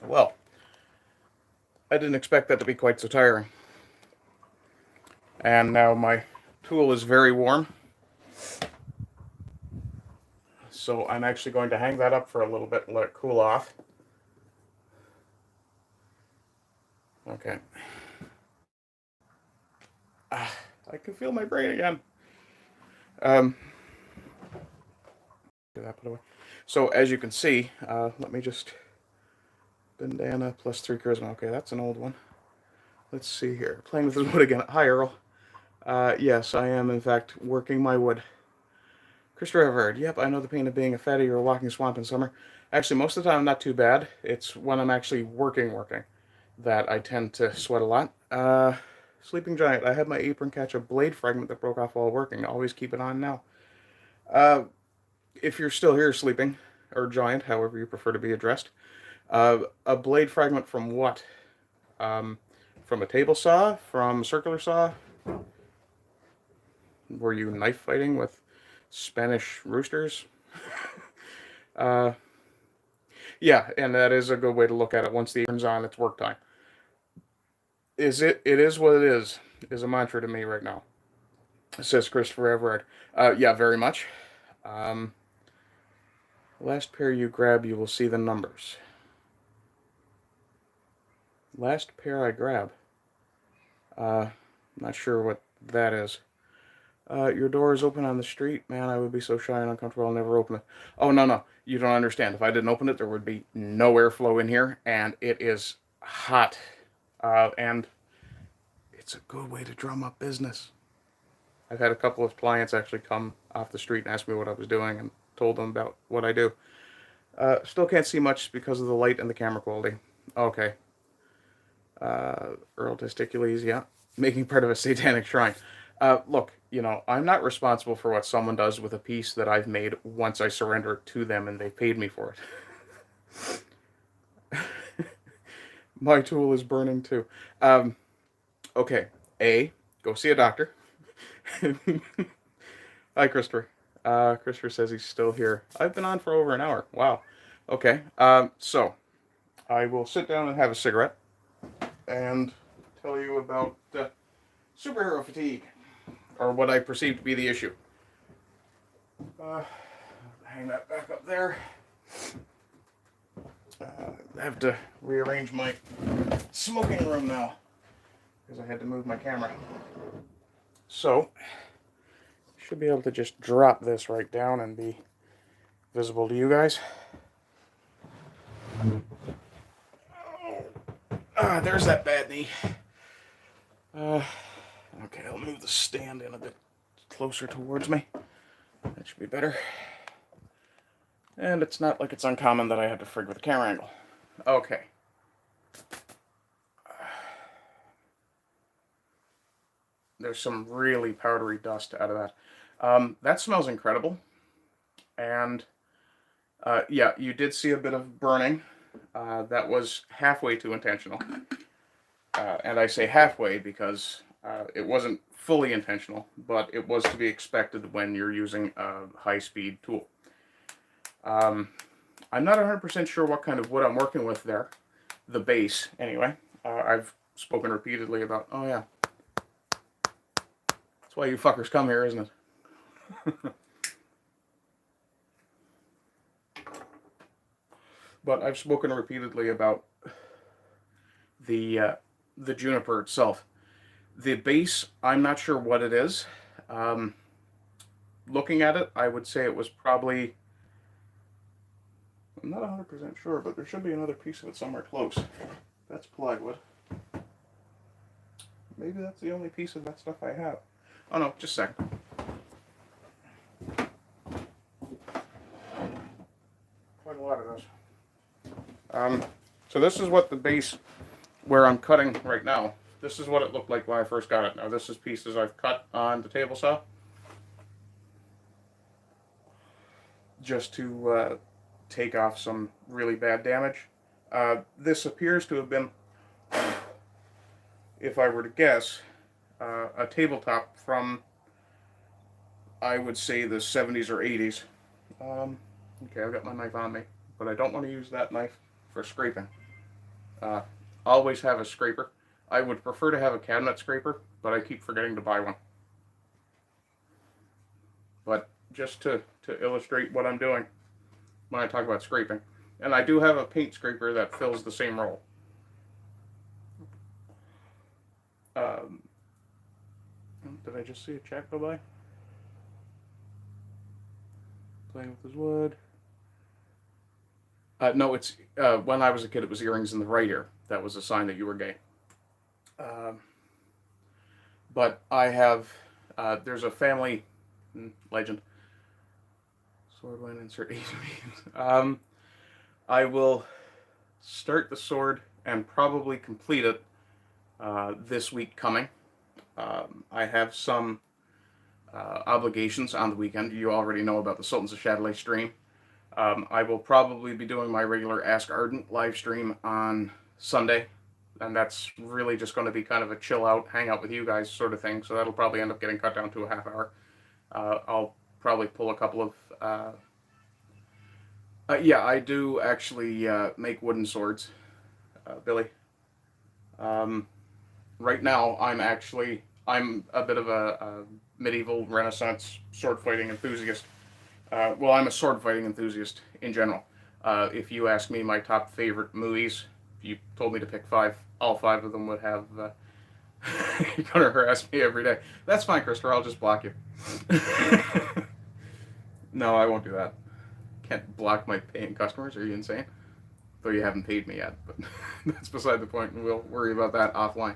Well, I didn't expect that to be quite so tiring. And now my tool is very warm. So I'm actually going to hang that up for a little bit and let it cool off. Okay. I can feel my brain again. Get that put away. So as you can see, let me just... Bandana plus 3 charisma. Okay, that's an old one. Let's see here. Playing with this wood again. Hi, Earl. Yes, I am, in fact, working my wood. Christopher Everard. Yep, I know the pain of being a fatty or a walking swamp in summer. Actually, most of the time, not too bad. It's when I'm actually working, that I tend to sweat a lot. Sleeping Giant. I had my apron catch a blade fragment that broke off while working. Always keep it on now. If you're still here sleeping, or Giant, however you prefer to be addressed, a blade fragment from what? From a table saw? From a circular saw? Were you knife fighting with Spanish roosters? Yeah, and that is a good way to look at it. Once the apron's on, it's work time. It is what it is a mantra to me right now, says Christopher Everard. Yeah, very much. Last pair you grab, you will see the numbers. Last pair I grab. Not sure what that is. Your door is open on the street. Man, I would be so shy and uncomfortable, I'll never open it. Oh, no. You don't understand. If I didn't open it, there would be no airflow in here, and it is hot. And it's a good way to drum up business. I've had a couple of clients actually come off the street and ask me what I was doing and told them about what I do. Still can't see much because of the light and the camera quality. Okay. Earl Testicules, yeah. Making part of a satanic shrine. Look, I'm not responsible for what someone does with a piece that I've made once I surrender it to them and they paid me for it. My tool is burning too. Okay. Go see a doctor. Hi, Christopher. Christopher says he's still here. I've been on for over an hour. Wow. Okay. So, I will sit down and have a cigarette and tell you about superhero fatigue, or what I perceive to be the issue. Hang that back up there. I have to rearrange my smoking room now because I had to move my camera. So, should be able to just drop this right down and be visible to you guys. There's that bad knee. Okay, I'll move the stand in a bit closer towards me. That should be better. And it's not like it's uncommon that I have to frig with a camera angle. Okay. There's some really powdery dust out of that. That smells incredible. And yeah, you did see a bit of burning. That was halfway too intentional. And I say halfway because it wasn't fully intentional, but it was to be expected when you're using a high-speed tool. I'm not 100% sure what kind of wood I'm working with there. The base, anyway. I've spoken repeatedly about, oh yeah. That's why you fuckers come here, isn't it? But I've spoken repeatedly about the uh, the juniper itself. The base, I'm not sure what it is. Um, Looking at it, I would say it was probably, I'm not 100% sure, but there should be another piece of it somewhere close. That's plywood. Maybe that's the only piece of that stuff I have. Oh no, just a second. Quite a lot of this. So this is what the base, where I'm cutting right now, this is what it looked like when I first got it. Now this is pieces I've cut on the table saw. Just to take off some really bad damage. This appears to have been, if I were to guess, a tabletop from, I would say, the 70s or 80s. Okay, I've got my knife on me, but I don't want to use that knife for scraping. Uh, Always have a scraper. I would prefer to have a cabinet scraper, but I keep forgetting to buy one. But just to illustrate what I'm doing when I talk about scraping. And I do have a paint scraper that fills the same role. Did I just see a chat go by? Playing with his wood. No, it's when I was a kid, it was earrings in the right ear. That was a sign that you were gay. But I have, there's a family legend. Sword line insert Asian. I will start the sword and probably complete it this week coming. I have some obligations on the weekend. You already know about the Sultans of Chatelet stream. I will probably be doing my regular Ask Ardent live stream on Sunday, and that's really just going to be kind of a chill out, hang out with you guys sort of thing, so that'll probably end up getting cut down to a half hour. I'll probably pull a couple of... yeah, I do actually make wooden swords, Billy. Right now, I'm a bit of a medieval Renaissance sword fighting enthusiast. Well, I'm a sword fighting enthusiast in general. If you ask me my top favorite movies, if you told me to pick 5, all 5 of them would have. You're gonna harass me every day. That's fine, Christopher. I'll just block you. No, I won't do that. Can't block my paying customers. Are you insane? Though you haven't paid me yet, but that's beside the point, and we'll worry about that offline,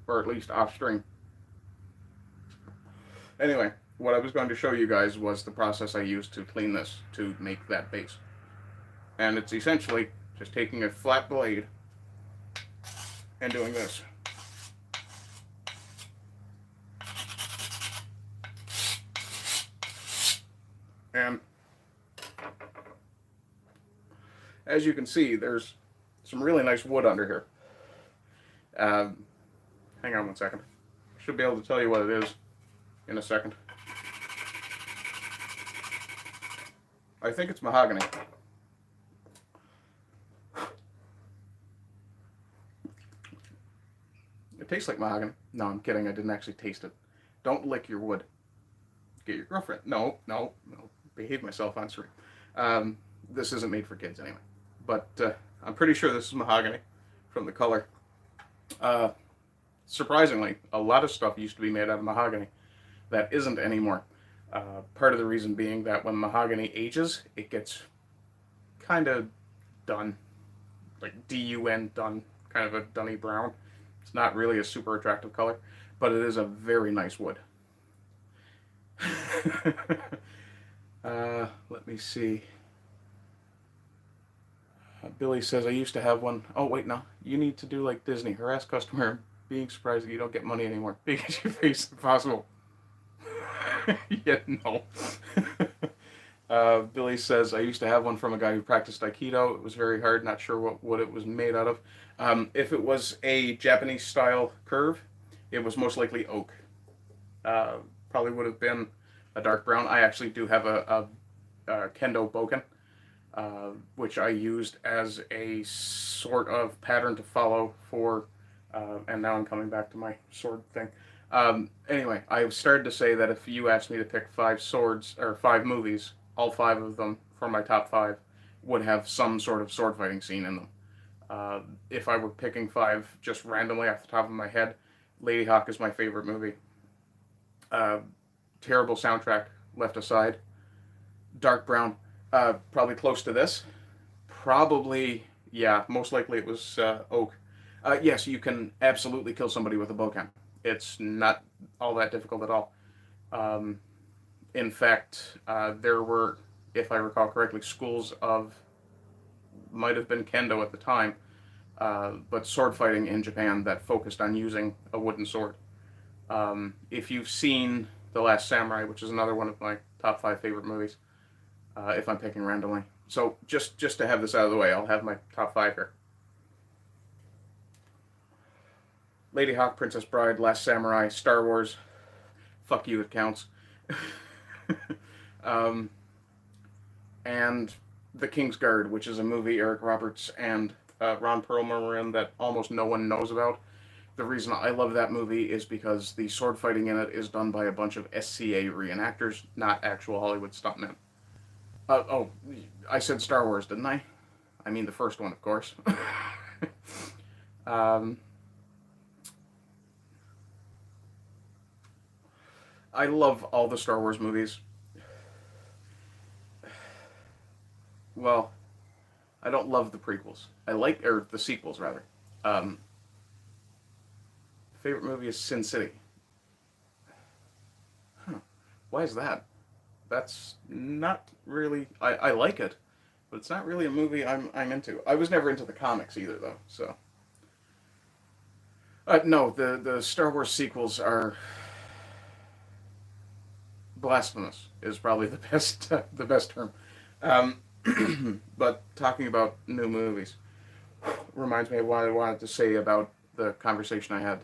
or at least off stream. Anyway, what I was going to show you guys was the process I used to clean this to make that base. And it's essentially just taking a flat blade and doing this. And as you can see, there's some really nice wood under here. Hang on one second. I should be able to tell you what it is in a second. I think it's mahogany. It tastes like mahogany. No, I'm kidding. I didn't actually taste it. Don't lick your wood. Get your girlfriend. No. Behave myself on stream. This isn't made for kids anyway. But I'm pretty sure this is mahogany from the color. Surprisingly, a lot of stuff used to be made out of mahogany that isn't anymore. Part of the reason being that when mahogany ages, it gets kind of done, like D-U-N, done, kind of a dunny brown. It's not really a super attractive color, but it is a very nice wood. Let me see. Billy says, I used to have one. Oh, wait, no. You need to do like Disney. Harass customer, being surprised that you don't get money anymore. Big as your face if possible. Yeah, no. Billy says, I used to have one from a guy who practiced Aikido. It was very hard, not sure what it was made out of. If it was a Japanese-style curve, it was most likely oak. Probably would have been a dark brown. I actually do have a kendo boken, which I used as a sort of pattern to follow for, and now I'm coming back to my sword thing. Anyway, I started to say that if you asked me to pick 5 swords, or 5 movies, all 5 of them for my top 5, would have some sort of sword fighting scene in them. If I were picking five just randomly off the top of my head, Lady Hawk is my favorite movie. Terrible soundtrack left aside. Dark Brown, probably close to this. Probably, yeah, most likely it was Oak. Yes, you can absolutely kill somebody with a bowgun. It's not all that difficult at all. Um, in fact, there were, if I recall correctly, schools of, might have been kendo at the time, but sword fighting in Japan that focused on using a wooden sword. If you've seen The Last Samurai, which is another one of my top five favorite movies, if I'm picking randomly. So just to have this out of the way, I'll have my top five here. Lady Hawk, Princess Bride, Last Samurai, Star Wars. Fuck you, it counts. And The King's Guard, which is a movie Eric Roberts and Ron Perlman were in that almost no one knows about. The reason I love that movie is because the sword fighting in it is done by a bunch of SCA reenactors, not actual Hollywood stuntmen. Oh, I said Star Wars, didn't I? I mean the first one, of course. I love all the Star Wars movies. Well, I don't love the prequels. I like, or the sequels rather. Um, Favorite movie is Sin City. Huh. Why is that? That's not really. I like it, but it's not really a movie I'm into. I was never into the comics either, though. So, no, the Star Wars sequels are blasphemous. Is probably the best term. But talking about new movies reminds me of what I wanted to say about the conversation I had.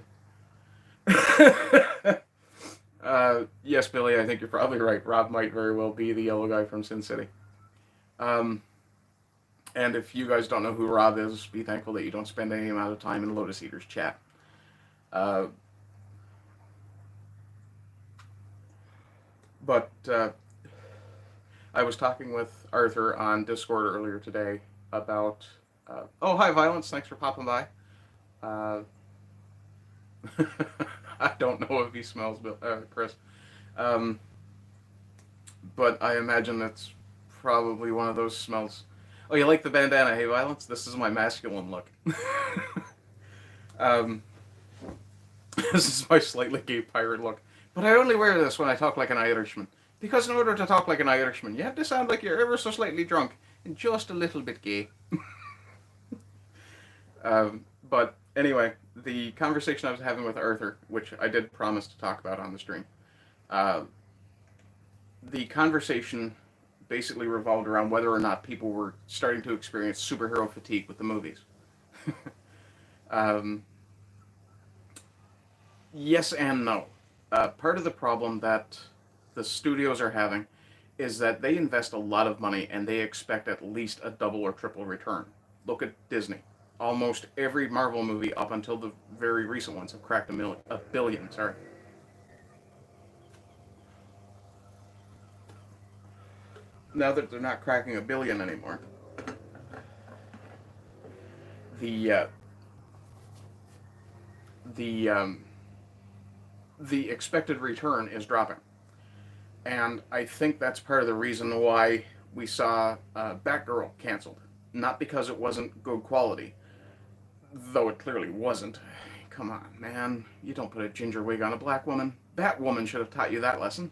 Yes, Billy, I think you're probably right. Rob might very well be the yellow guy from Sin City. Um, and if you guys don't know who Rob is, be thankful that you don't spend any amount of time in Lotus Eater's chat. Uh, but I was talking with Arthur on Discord earlier today about. Oh, hi, Violence. Thanks for popping by. Uh, I don't know if he smells Chris. Um, but I imagine it's probably one of those smells. Oh, you like the bandana, hey, Violence? This is my masculine look. um, this is my slightly gay pirate look. But I only wear this when I talk like an Irishman. Because in order to talk like an Irishman, you have to sound like you're ever so slightly drunk and just a little bit gay. But anyway, the conversation I was having with Arthur, which I did promise to talk about on the stream, the conversation basically revolved around whether or not people were starting to experience superhero fatigue with the movies. Yes and no. Part of the problem that the studios are having is that they invest a lot of money and they expect at least a double or triple return. Look at Disney. Almost every Marvel movie up until the very recent ones have cracked a billion. Sorry. Now that they're not cracking a billion anymore, the the um, the expected return is dropping, and I think that's part of the reason why we saw Batgirl canceled. Not because it wasn't good quality, though it clearly wasn't. Come on, man. You don't put a ginger wig on a black woman. Batwoman should have taught you that lesson.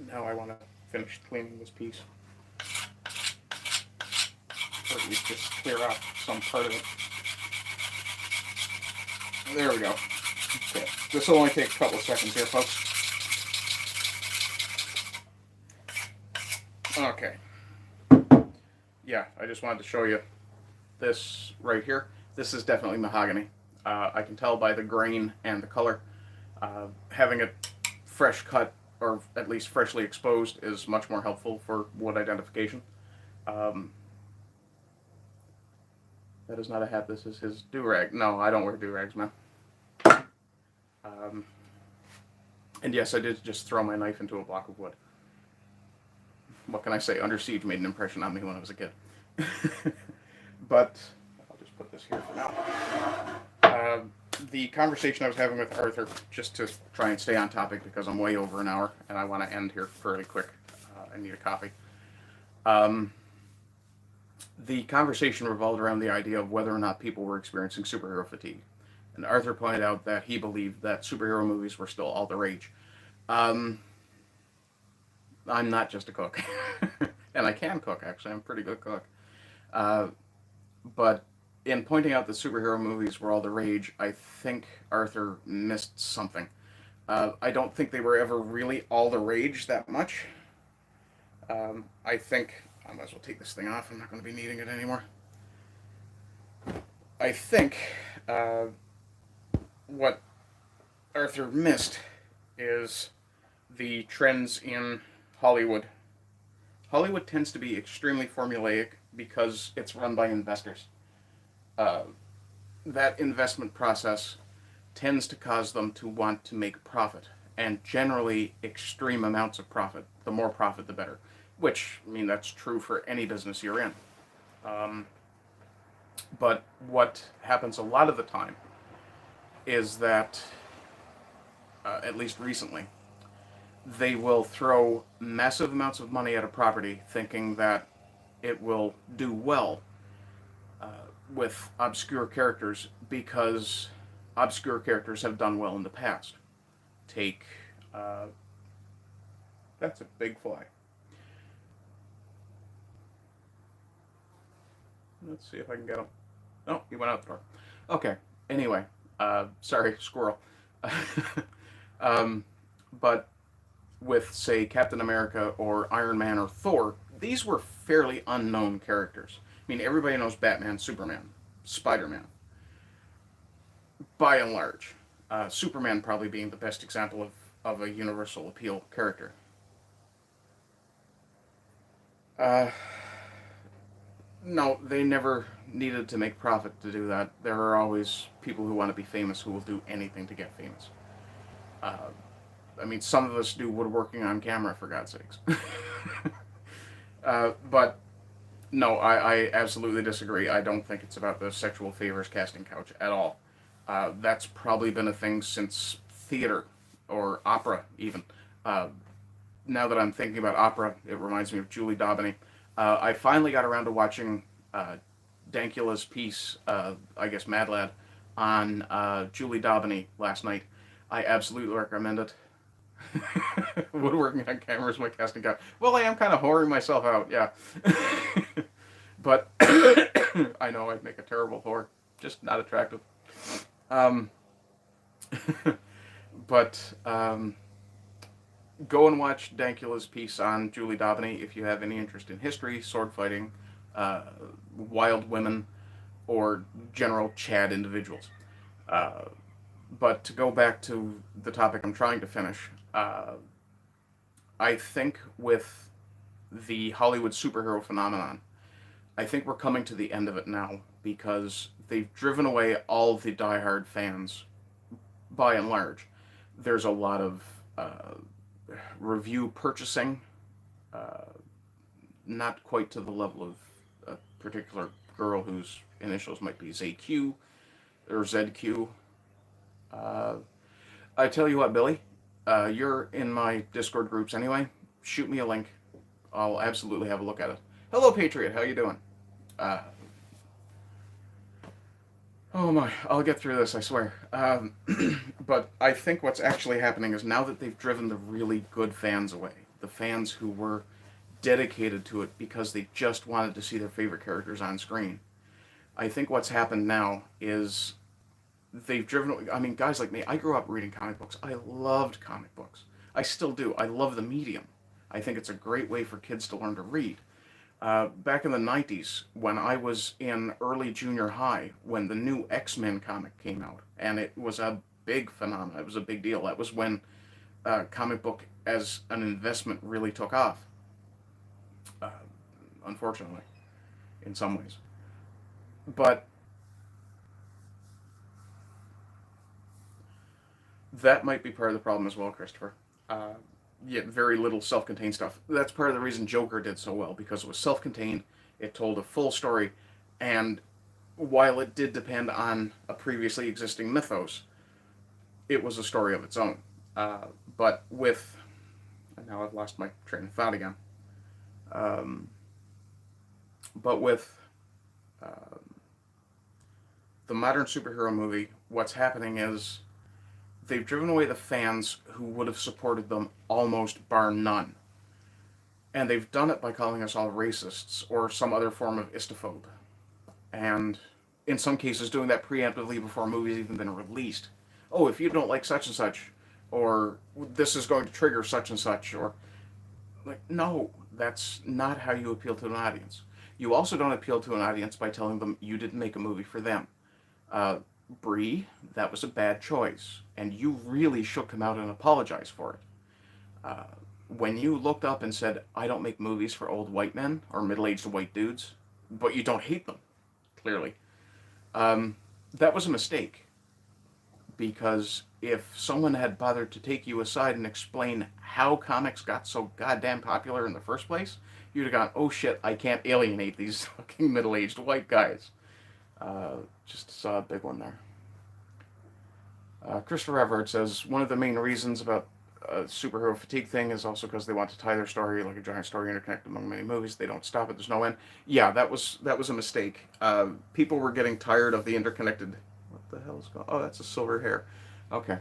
Now I want to finish cleaning this piece. Or at least just clear out some part of it. There we go. Okay. This will only take a couple of seconds here, folks. Okay. Yeah, I just wanted to show you this right here. This is definitely mahogany. I can tell by the grain and the color. Having it fresh cut, or at least freshly exposed, is much more helpful for wood identification. That is not a hat, this is his do-rag. No, I don't wear do-rags, man. And yes, I did just throw my knife into a block of wood. what can I say? Under Siege made an impression on me when I was a kid. But I'll just put this here for now. Uh, the conversation I was having with Arthur, just to try and stay on topic because I'm way over an hour and I want to end here fairly quick. I need a coffee. Um, the conversation revolved around the idea of whether or not people were experiencing superhero fatigue. And Arthur pointed out that he believed that superhero movies were still all the rage. Um, I'm not just a cook. And I can cook, actually. I'm a pretty good cook. Uh, but in pointing out that superhero movies were all the rage, I think Arthur missed something. I don't think they were ever really all the rage that much. I think I might as well take this thing off. I'm not going to be needing it anymore. I think what Arthur missed is the trends in Hollywood. Hollywood tends to be extremely formulaic because it's run by investors. Uh, that investment process tends to cause them to want to make profit, and generally extreme amounts of profit. The more profit, the better. Which, I mean, that's true for any business you're in. Um, but what happens a lot of the time is that, at least recently, they will throw massive amounts of money at a property thinking that it will do well uh, with obscure characters because obscure characters have done well in the past. Take, uh, that's a big fly. Let's see if I can get him. Oh, he went out the door. Okay. Anyway, sorry, squirrel. um, but with, say, Captain America or Iron Man or Thor, these were fairly unknown characters. I mean, everybody knows Batman, Superman, Spider Man, by and large. Superman probably being the best example of a universal appeal character. Uh, no, they never needed to make profit to do that. There are always people who want to be famous who will do anything to get famous. Uh, I mean, some of us do woodworking on camera, for God's sakes. But no, I absolutely disagree. I don't think it's about the sexual favors casting couch at all. That's probably been a thing since theater or opera, even. Uh, now that I'm thinking about opera, it reminds me of Julie Daubeny. I finally got around to watching Dankula's piece, I guess Mad Lad, on Julie Daubeny last night. I absolutely recommend it. Woodworking on camera is my casting couch. Well, I am kind of whoring myself out, yeah. But I know I'd make a terrible whore. Just not attractive. Um, but go and watch Dankula's piece on Julie Daubeny if you have any interest in history, sword fighting, uh, wild women, or general Chad individuals. Uh, but to go back to the topic I'm trying to finish, I think with the Hollywood superhero phenomenon, I think we're coming to the end of it now because they've driven away all the diehard fans by and large. There's a lot of review purchasing, uh, not quite to the level of a particular girl whose initials might be ZQ or ZQ. Uh, I tell you what, Billy, you're in my Discord groups anyway. Shoot me a link. I'll absolutely have a look at it. Hello, Patriot. How you doing? Uh, oh my, I'll get through this, I swear. But I think what's actually happening is now that they've driven the really good fans away, the fans who were dedicated to it because they just wanted to see their favorite characters on screen. I think what's happened now is they've driven. I mean, guys like me, I grew up reading comic books. I loved comic books. I still do. I love the medium. I think it's a great way for kids to learn to read. Back in the 90s, when I was in early junior high, when the new X-Men comic came out, and it was a big phenomenon, it was a big deal. That was when comic book as an investment really took off, uh, unfortunately, in some ways. But that might be part of the problem as well, Christopher. Uh, yet very little self-contained stuff. That's part of the reason Joker did so well, because it was self-contained. It told a full story, and while it did depend on a previously existing mythos, it was a story of its own. But with, and now I've lost my train of thought again. Um, but with uh, the modern superhero movie, what's happening is they've driven away the fans who would have supported them almost bar none. And they've done it by calling us all racists or some other form of istophobe. And in some cases, doing that preemptively before a movie's even been released. Oh, if you don't like such and such, or this is going to trigger such and such, or like, no, that's not how you appeal to an audience. You also don't appeal to an audience by telling them you didn't make a movie for them. Uh, Brie, that was a bad choice, and you really should come out and apologize for it. Uh, when you looked up and said, I don't make movies for old white men or middle aged white dudes, but you don't hate them, clearly, um, that was a mistake. Because if someone had bothered to take you aside and explain how comics got so goddamn popular in the first place, you'd have gone, oh shit, I can't alienate these fucking middle aged white guys. Just saw a big one there. Christopher Everett says one of the main reasons about superhero fatigue thing is also because they want to tie their story like a giant story interconnected among many movies. They don't stop it. There's no end. Yeah, that was a mistake. People were getting tired of the interconnected. What the hell is going? Oh, that's a silver hair. Okay.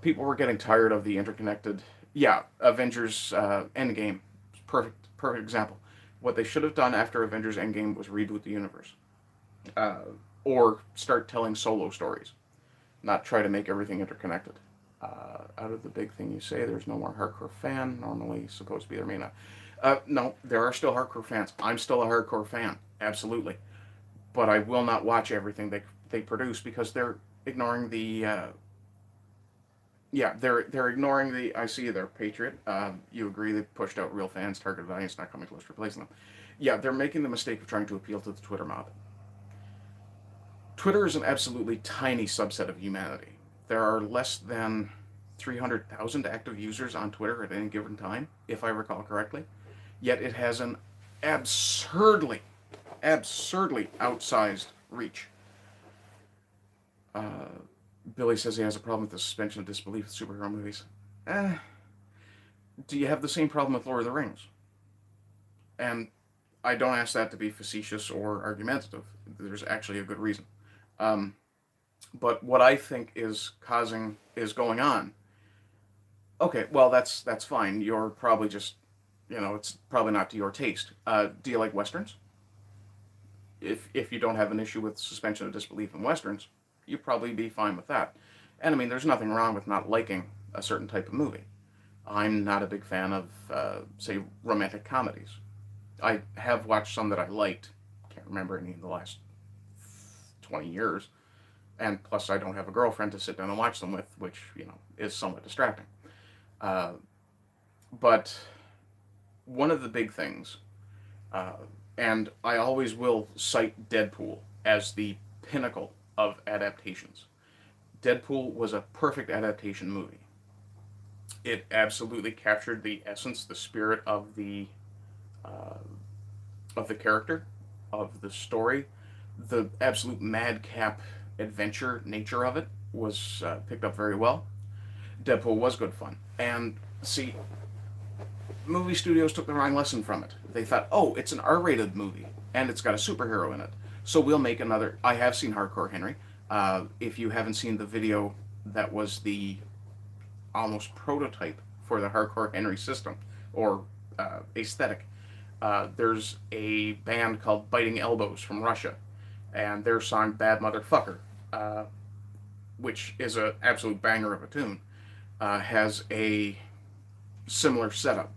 People were getting tired of the interconnected. Yeah, Avengers Endgame, perfect example. What they should have done after Avengers Endgame was reboot the universe, uh, or start telling solo stories, not try to make everything interconnected. Out of the big thing you say, there's no more hardcore fan. Normally supposed to be there, may not. No, there are still hardcore fans. I'm still a hardcore fan, absolutely. But I will not watch everything they produce because they're ignoring the. Yeah, they're ignoring the. I see you there, Patriot. You agree they pushed out real fans, targeted audience, not coming close to replacing them. Yeah, they're making the mistake of trying to appeal to the Twitter mob. Twitter is an absolutely tiny subset of humanity. There are less than 300,000 active users on Twitter at any given time, if I recall correctly. Yet it has an absurdly, absurdly outsized reach. Uh, Billy says he has a problem with the suspension of disbelief with superhero movies. Eh, do you have the same problem with Lord of the Rings? And I don't ask that to be facetious or argumentative. There's actually a good reason. Um, but what I think is going on. Okay, well that's fine. You're probably just, it's probably not to your taste. Do you like westerns? If you don't have an issue with suspension of disbelief in westerns, you'd probably be fine with that. And I mean, there's nothing wrong with not liking a certain type of movie. I'm not a big fan of, say, romantic comedies. I have watched some that I liked. Can't remember any in the last 20 years. And plus, I don't have a girlfriend to sit down and watch them with, which, is somewhat distracting. Uh, but one of the big things, uh, and I always will cite Deadpool as the pinnacle of adaptations. Deadpool was a perfect adaptation movie. It absolutely captured the essence, the spirit uh, of the character, of the story. The absolute madcap adventure nature of it was picked up very well. Deadpool was good fun. And see, movie studios took the wrong lesson from it. They thought, oh, it's an R-rated movie and it's got a superhero in it, so we'll make another. I have seen Hardcore Henry. If you haven't seen the video, that was the almost prototype for the Hardcore Henry system or aesthetic. There's a band called Biting Elbows from Russia, and their song "Bad Motherfucker," uh, which is an absolute banger of a tune, has a similar setup.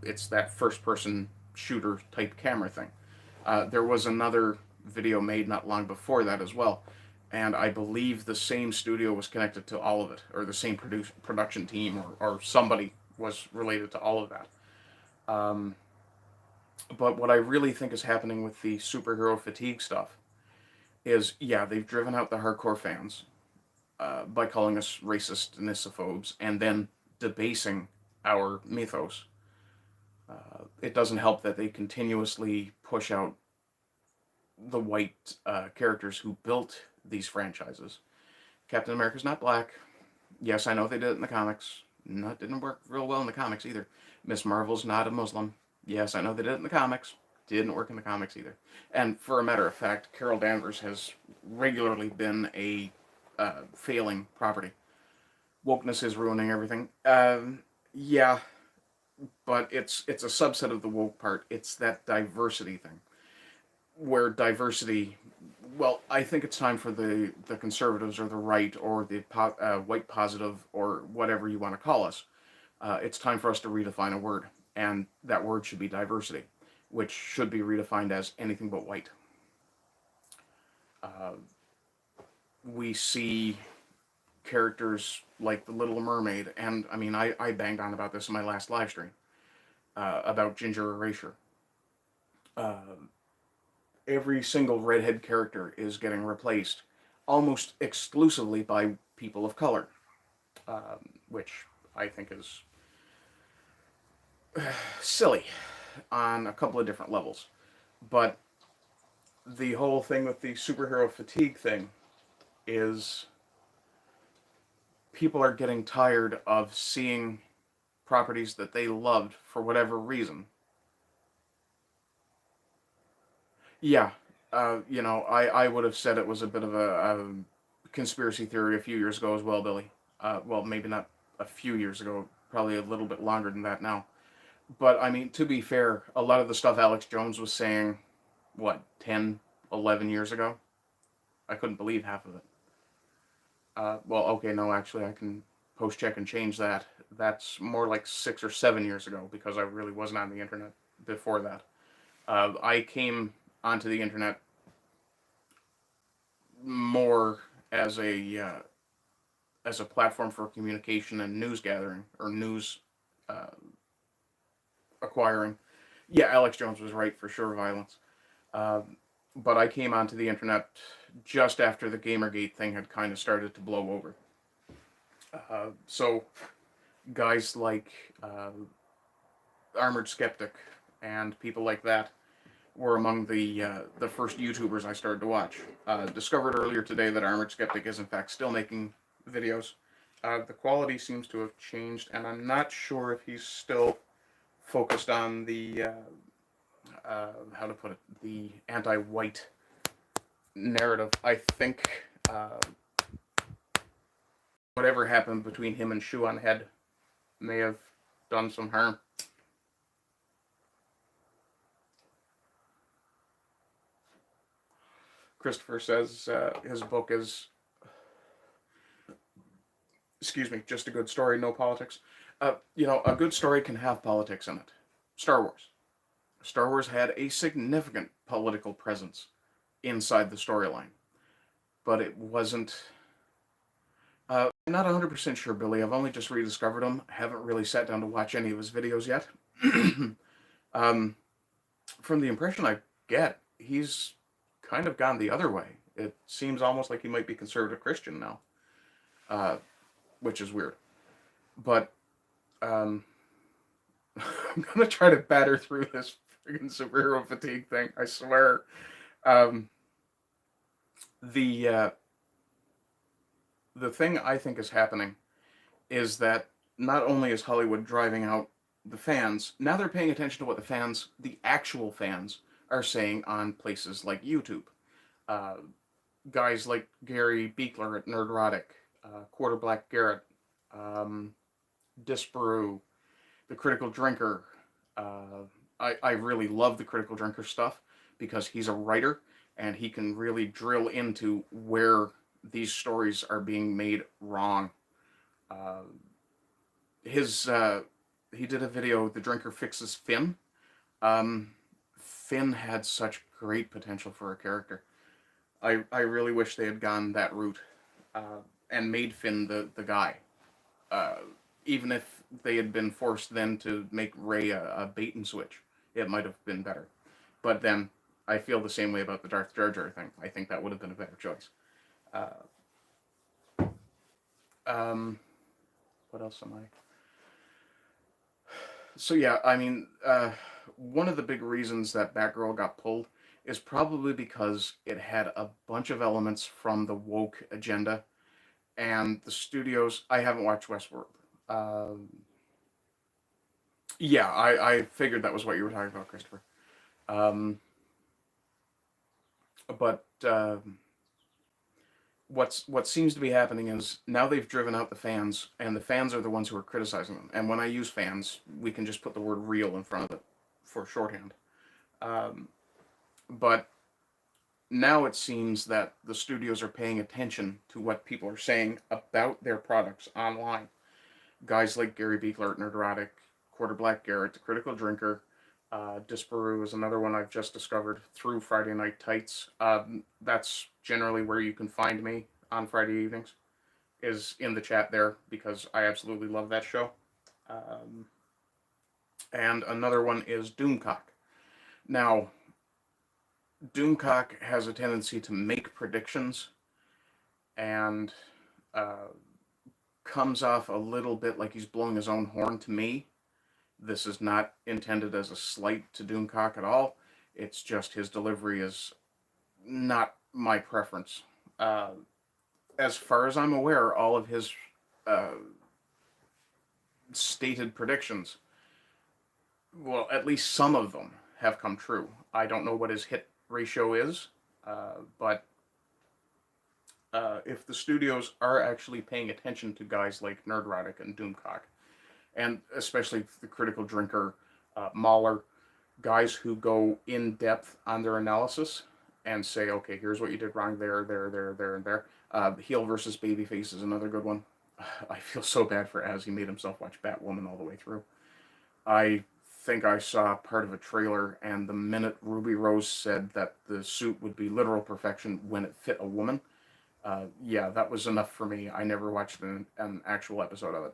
It's that first-person shooter type camera thing. There was another video made not long before that as well, and I believe the same studio was connected to all of it, or the same production team, or somebody was related to all of that. Um, but what I really think is happening with the superhero fatigue stuff is, yeah, they've driven out the hardcore fans by calling us racist and isophobes, and then debasing our mythos. It doesn't help that they continuously push out the white characters who built these franchises. Captain America's not black. Yes, I know they did it in the comics. No, it didn't work real well in the comics either. Miss Marvel's not a Muslim. Yes, I know they did it in the comics. Didn't work in the comics either. And for a matter of fact, Carol Danvers has regularly been a failing property. Wokeness is ruining everything. Yeah, but it's a subset of the woke part. It's that diversity thing, where diversity. Well, I think it's time for the conservatives or the right or the white positive or whatever you want to call us. It's time for us to redefine a word, and that word should be diversity, which should be redefined as anything but white. We see characters like the Little Mermaid, and I mean, I banged on about this in my last live stream about ginger erasure. Every single redhead character is getting replaced almost exclusively by people of color, which I think is silly on a couple of different levels. But the whole thing with the superhero fatigue thing is people are getting tired of seeing properties that they loved for whatever reason. Yeah, I would have said it was a bit of a conspiracy theory a few years ago as well, Billy. Well, maybe not a few years ago, probably a little bit longer than that now. But, I mean, to be fair, a lot of the stuff Alex Jones was saying, what, 10, 11 years ago? I couldn't believe half of it. Well, okay, no, actually, I can post-check and change that. That's more like 6 or 7 years ago, because I really wasn't on the internet before that. I came onto the internet more as a platform for communication and news gathering or news uh, acquiring. Yeah, Alex Jones was right for sure. Violence, uh, but I came onto the internet just after the Gamergate thing had kind of started to blow over. So guys like Armored Skeptic and people like that were among the first YouTubers I started to watch. Discovered earlier today that Armored Skeptic is in fact still making videos. The quality seems to have changed, and I'm not sure if he's still focused on the how to put it, the anti-white narrative. I think whatever happened between him and Shoe on Head may have done some harm. Christopher says his book is, excuse me, just a good story, no politics. A good story can have politics in it. Star Wars. Star Wars had a significant political presence inside the storyline, but it wasn't. I'm not 100% sure, Billy. I've only just rediscovered him. I haven't really sat down to watch any of his videos yet. um, from the impression I get, he's kind of gone the other way. It seems almost like he might be conservative Christian now, which is weird. But I'm gonna try to batter through this friggin' superhero fatigue thing. I swear. Um, the the thing I think is happening is that not only is Hollywood driving out the fans, now they're paying attention to what the actual fans, are saying on places like YouTube. Uh, Guys like Gary Beekler at Nerdrotic, Quarter Black Garrett, um, Disparu, The Critical Drinker. I really love The Critical Drinker stuff because he's a writer and he can really drill into where these stories are being made wrong. Uh, his he did a video, The Drinker Fixes Finn. Finn had such great potential for a character. I really wish they had gone that route and made Finn the guy. Uh, Even if they had been forced then to make Rey a bait and switch, it might have been better. But then I feel the same way about the Darth Jar Jar thing. I think that would have been a better choice. Uh, um, what else am I? So yeah, I mean, one of the big reasons that Batgirl got pulled is probably because it had a bunch of elements from the woke agenda, and the studios. I haven't watched Westworld. Um, yeah, I figured that was what you were talking about, Christopher. Um, but what seems to be happening is now they've driven out the fans, and the fans are the ones who are criticizing them. And when I use fans, we can just put the word "real" in front of it for shorthand. Um, but now it seems that the studios are paying attention to what people are saying about their products online. Guys like Gary Beekler at Nerdrotic, Quarter Black Garrett, The Critical Drinker, Disparu is another one I've just discovered through Friday Night Tights. That's generally where you can find me on Friday evenings, is in the chat there, because I absolutely love that show. Um, and another one is Doomcock. Now, Doomcock has a tendency to make predictions and uh, comes off a little bit like he's blowing his own horn to me. This is not intended as a slight to Doomcock at all. It's just his delivery is not my preference. Uh, as far as I'm aware, all of his uh, stated predictions, well, at least some of them have come true. I don't know what his hit ratio is, but if the studios are actually paying attention to guys like Nerdrotic and Doomcock, and especially the Critical Drinker, Mahler, guys who go in depth on their analysis and say, okay, here's what you did wrong there, and there. Heel versus Babyface is another good one. I feel so bad for Az. He made himself watch Batwoman all the way through. I think I saw part of a trailer, and the minute Ruby Rose said that the suit would be literal perfection when it fit a woman, yeah, that was enough for me. I never watched an actual episode of it.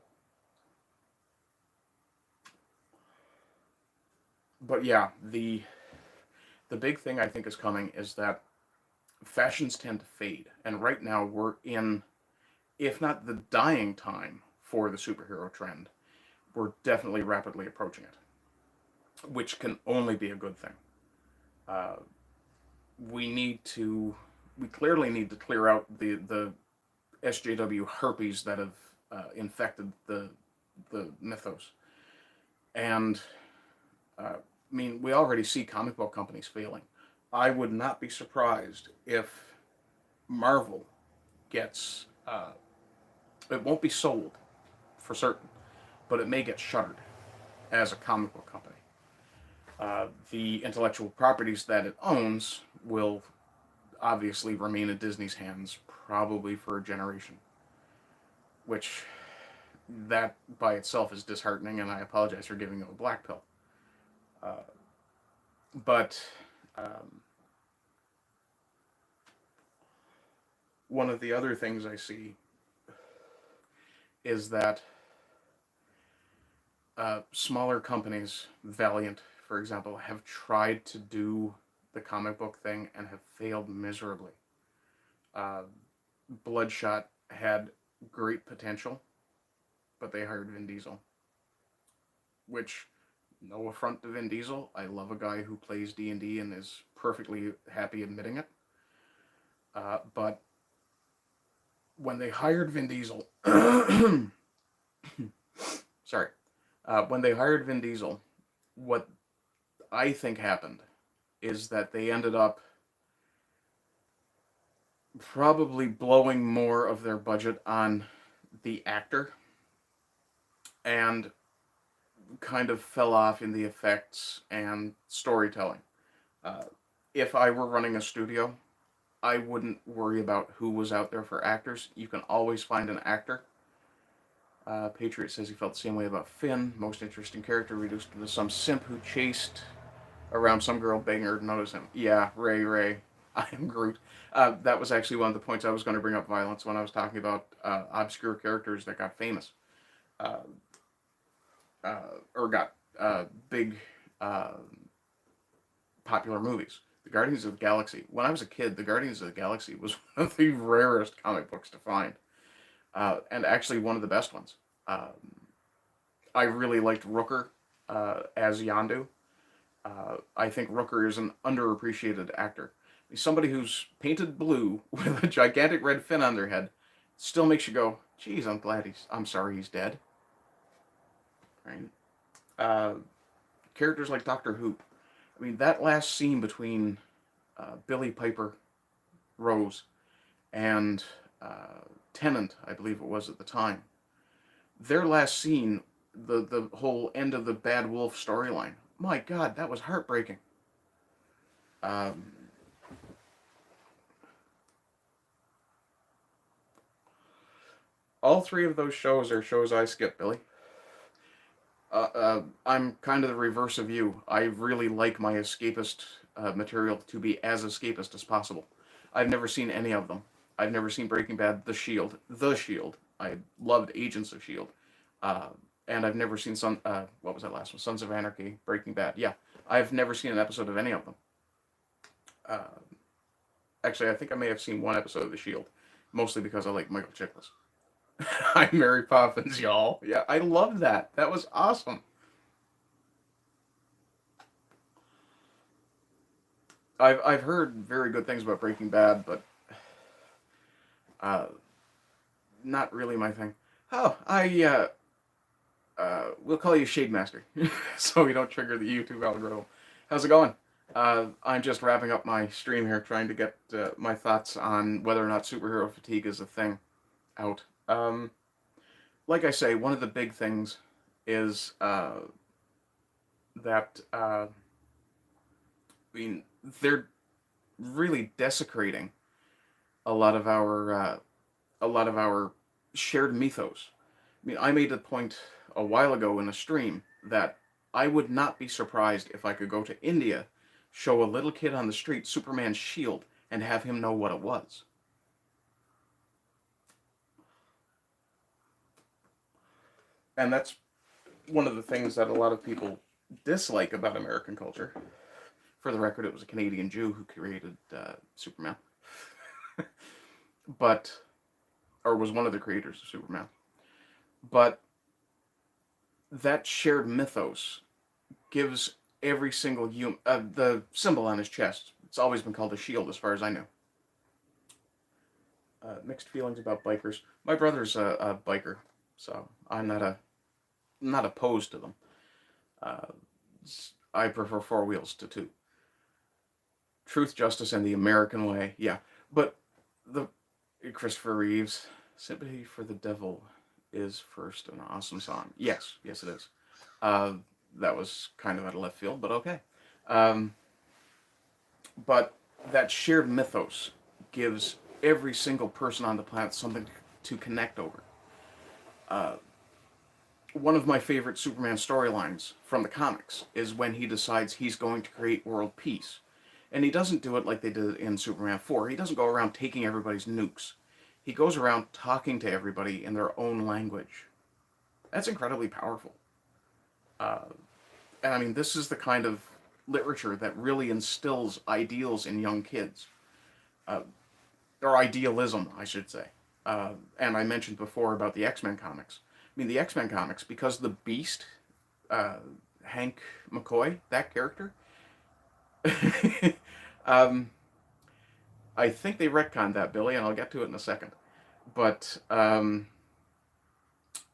But yeah, the big thing I think is coming is that fashions tend to fade, and right now we're in, if not the dying time for the superhero trend, we're definitely rapidly approaching it, which can only be a good thing. Uh, we need to, we clearly need to clear out the SJW herpes that have infected the mythos, and I mean, we already see comic book companies failing. I would not be surprised if Marvel gets, it won't be sold for certain, but it may get shuttered as a comic book company. The intellectual properties that it owns will obviously remain in Disney's hands probably for a generation, which that by itself is disheartening, and I apologize for giving them a black pill. Uh, but one of the other things I see is that smaller companies, Valiant, for example, have tried to do the comic book thing and have failed miserably. Uh, Bloodshot had great potential, but they hired Vin Diesel, which, no affront to Vin Diesel, I love a guy who plays D&D and is perfectly happy admitting it. But when they hired Vin Diesel, sorry, when they hired Vin Diesel, what I think happened is that they ended up probably blowing more of their budget on the actor and kind of fell off in the effects and storytelling. Uh, if I were running a studio, I wouldn't worry about who was out there for actors. You can always find an actor. Patriot says he felt the same way about Finn. Most interesting character reduced to some simp who chased around some girl begging her to notice him. Yeah, Ray, I am Groot. That was actually one of the points I was going to bring up violence when I was talking about obscure characters that got famous. Uh, or got big uh, popular movies. The Guardians of the Galaxy. When I was a kid, The Guardians of the Galaxy was one of the rarest comic books to find, and actually one of the best ones. I really liked Rooker. as Yondu. I think Rooker is an underappreciated actor. He's somebody who's painted blue with a gigantic red fin on their head still makes you go, geez, I'm sorry he's dead. Right? Uh, Characters like Doctor Who. I mean, that last scene between Billy Piper Rose and Tennant, I believe it was at the time, their last scene, the whole end of the Bad Wolf storyline, my God, that was heartbreaking. All three of those shows are shows I skip, Billy. I'm kind of the reverse of you. I really like my escapist material to be as escapist as possible. I've never seen any of them. I've never seen Breaking Bad, The Shield, The Shield. I loved Agents of Shield, uh, and I've never seen what was that last one? Sons of Anarchy, Breaking Bad. Yeah, I've never seen an episode of any of them. Uh, Actually, I think I may have seen one episode of The Shield, mostly because I like Michael Chiklis. I'm Mary Poppins, y'all. Yeah, I love that. That was awesome. I've heard very good things about Breaking Bad, but uh, not really my thing. Oh, we'll call you Shade Master, so we don't trigger the YouTube algorithm. How's it going? I'm just wrapping up my stream here, trying to get my thoughts on whether or not superhero fatigue is a thing out. Like I say, one of the big things is that I mean they're really desecrating a lot of our shared mythos. I mean, I made a point a while ago in a stream that I would not be surprised if I could go to India, show a little kid on the street Superman's shield, and have him know what it was. And that's one of the things that a lot of people dislike about American culture. For the record, it was a Canadian Jew who created Superman, but or was one of the creators of Superman. But that shared mythos gives every single human the symbol on his chest. It's always been called a shield, as far as I know. Mixed feelings about bikers. My brother's a biker, so I'm not opposed to them. Uh, I prefer four wheels to two. Truth, justice, and the American way. Yeah, but the Christopher Reeves, "Sympathy for the Devil" is first an awesome song. Yes, yes, it is. Uh, that was kind of out of left field, but okay. Um, but that shared mythos gives every single person on the planet something to connect over. Uh, One of my favorite Superman storylines from the comics is when he decides he's going to create world peace. And he doesn't do it like they did in Superman 4. He doesn't go around taking everybody's nukes. He goes around talking to everybody in their own language. That's incredibly powerful. Uh, and I mean, this is the kind of literature that really instills ideals in young kids. Uh, or idealism, I should say. And I mentioned before about the X-Men comics. I mean, the X-Men comics, because the Beast, uh, Hank McCoy, that character, um, I think they retconned that, Billy, and I'll get to it in a second. But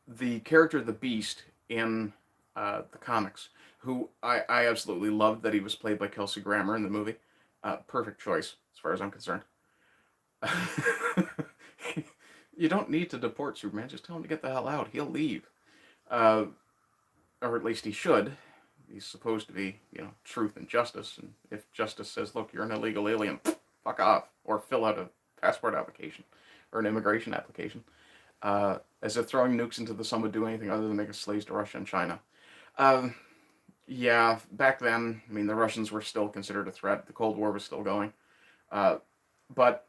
the character, the Beast, in the comics, who I absolutely loved that he was played by Kelsey Grammer in the movie. Perfect choice, as far as I'm concerned. You don't need to deport Superman. Just tell him to get the hell out. He'll leave. Uh, or at least he should. He's supposed to be, truth and justice. And if justice says, look, you're an illegal alien, fuck off. Or fill out a passport application or an immigration application. As if throwing nukes into the sun would do anything other than make us slaves to Russia and China. Yeah, back then, I mean, the Russians were still considered a threat. The Cold War was still going. But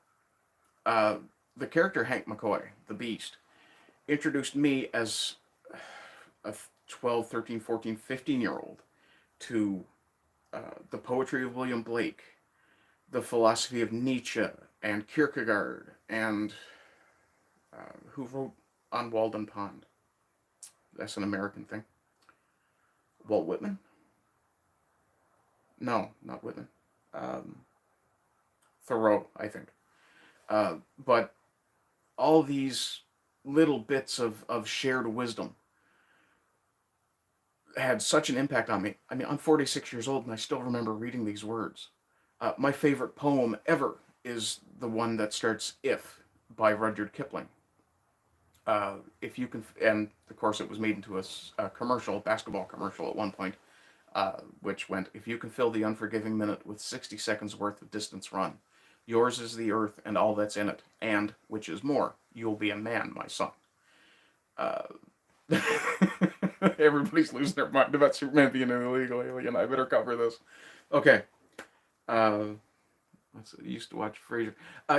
the character Hank McCoy, the Beast, introduced me as a 12, 13, 14, 15-year-old to the poetry of William Blake, the philosophy of Nietzsche and Kierkegaard, and who wrote On Walden Pond? That's an American thing. Walt Whitman? No, not Whitman. Um, Thoreau, I think. But all these little bits of shared wisdom had such an impact on me. I mean, I'm 46 years old and I still remember reading these words. My favorite poem ever is the one that starts "If" by Rudyard Kipling. If you can, and of course it was made into a commercial, basketball commercial at one point, which went, "If you can fill the unforgiving minute with 60 seconds worth of distance run, yours is the earth and all that's in it, and, which is more, you'll be a man, my son." Uh, Everybody's losing their mind about Superman being an illegal alien. I better cover this. Okay. Uh, I used to watch Frasier.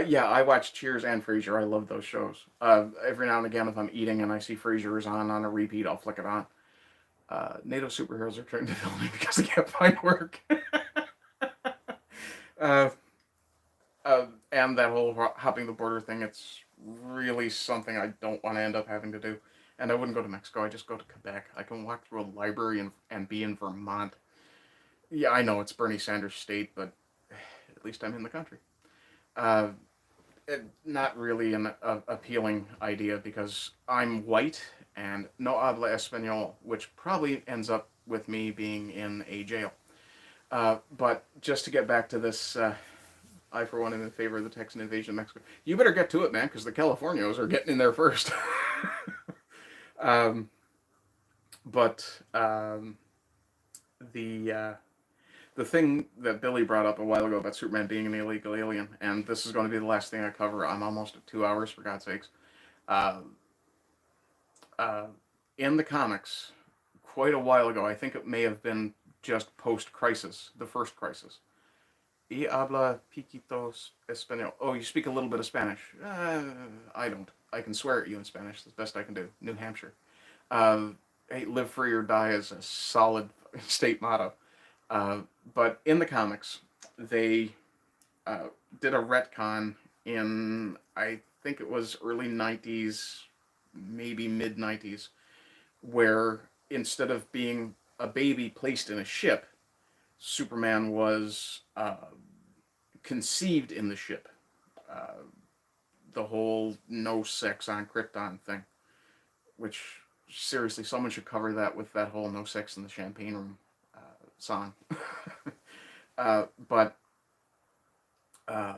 Yeah, I watch Cheers and Frasier. I love those shows. Every now and again, if I'm eating and I see Frasier is on a repeat, I'll flick it on. NATO superheroes are trying to kill me because they can't find work. uh, and that whole hopping the border thing, it's really something I don't want to end up having to do. And I wouldn't go to Mexico, I just go to Quebec. I can walk through a library and be in Vermont. Yeah, I know it's Bernie Sanders' state, but at least I'm in the country. Uh, Not really an appealing idea because I'm white and no habla español, which probably ends up with me being in a jail. But just to get back to this, I for one am in favor of the Texan invasion of Mexico. You better get to it, man, because the Californios are getting in there first. um, but the the thing that Billy brought up a while ago about Superman being an illegal alien, and this is going to be the last thing I cover. I'm almost at 2 hours, for God's sakes. Uh, uh, in the comics, quite a while ago, I think it may have been just post-Crisis, the first Crisis. Y habla piquito español. Oh, you speak a little bit of Spanish. I don't. I can swear at you in Spanish. That's the best I can do. New Hampshire. Hey, live free or die is a solid state motto. Uh, but in the comics, they uh, did a retcon in, I think it was early 90s, maybe mid 90s, where instead of being a baby placed in a ship, Superman was conceived in the ship. Uh, the whole no sex on Krypton thing, which seriously, someone should cover that with that whole no sex in the champagne room song. But um,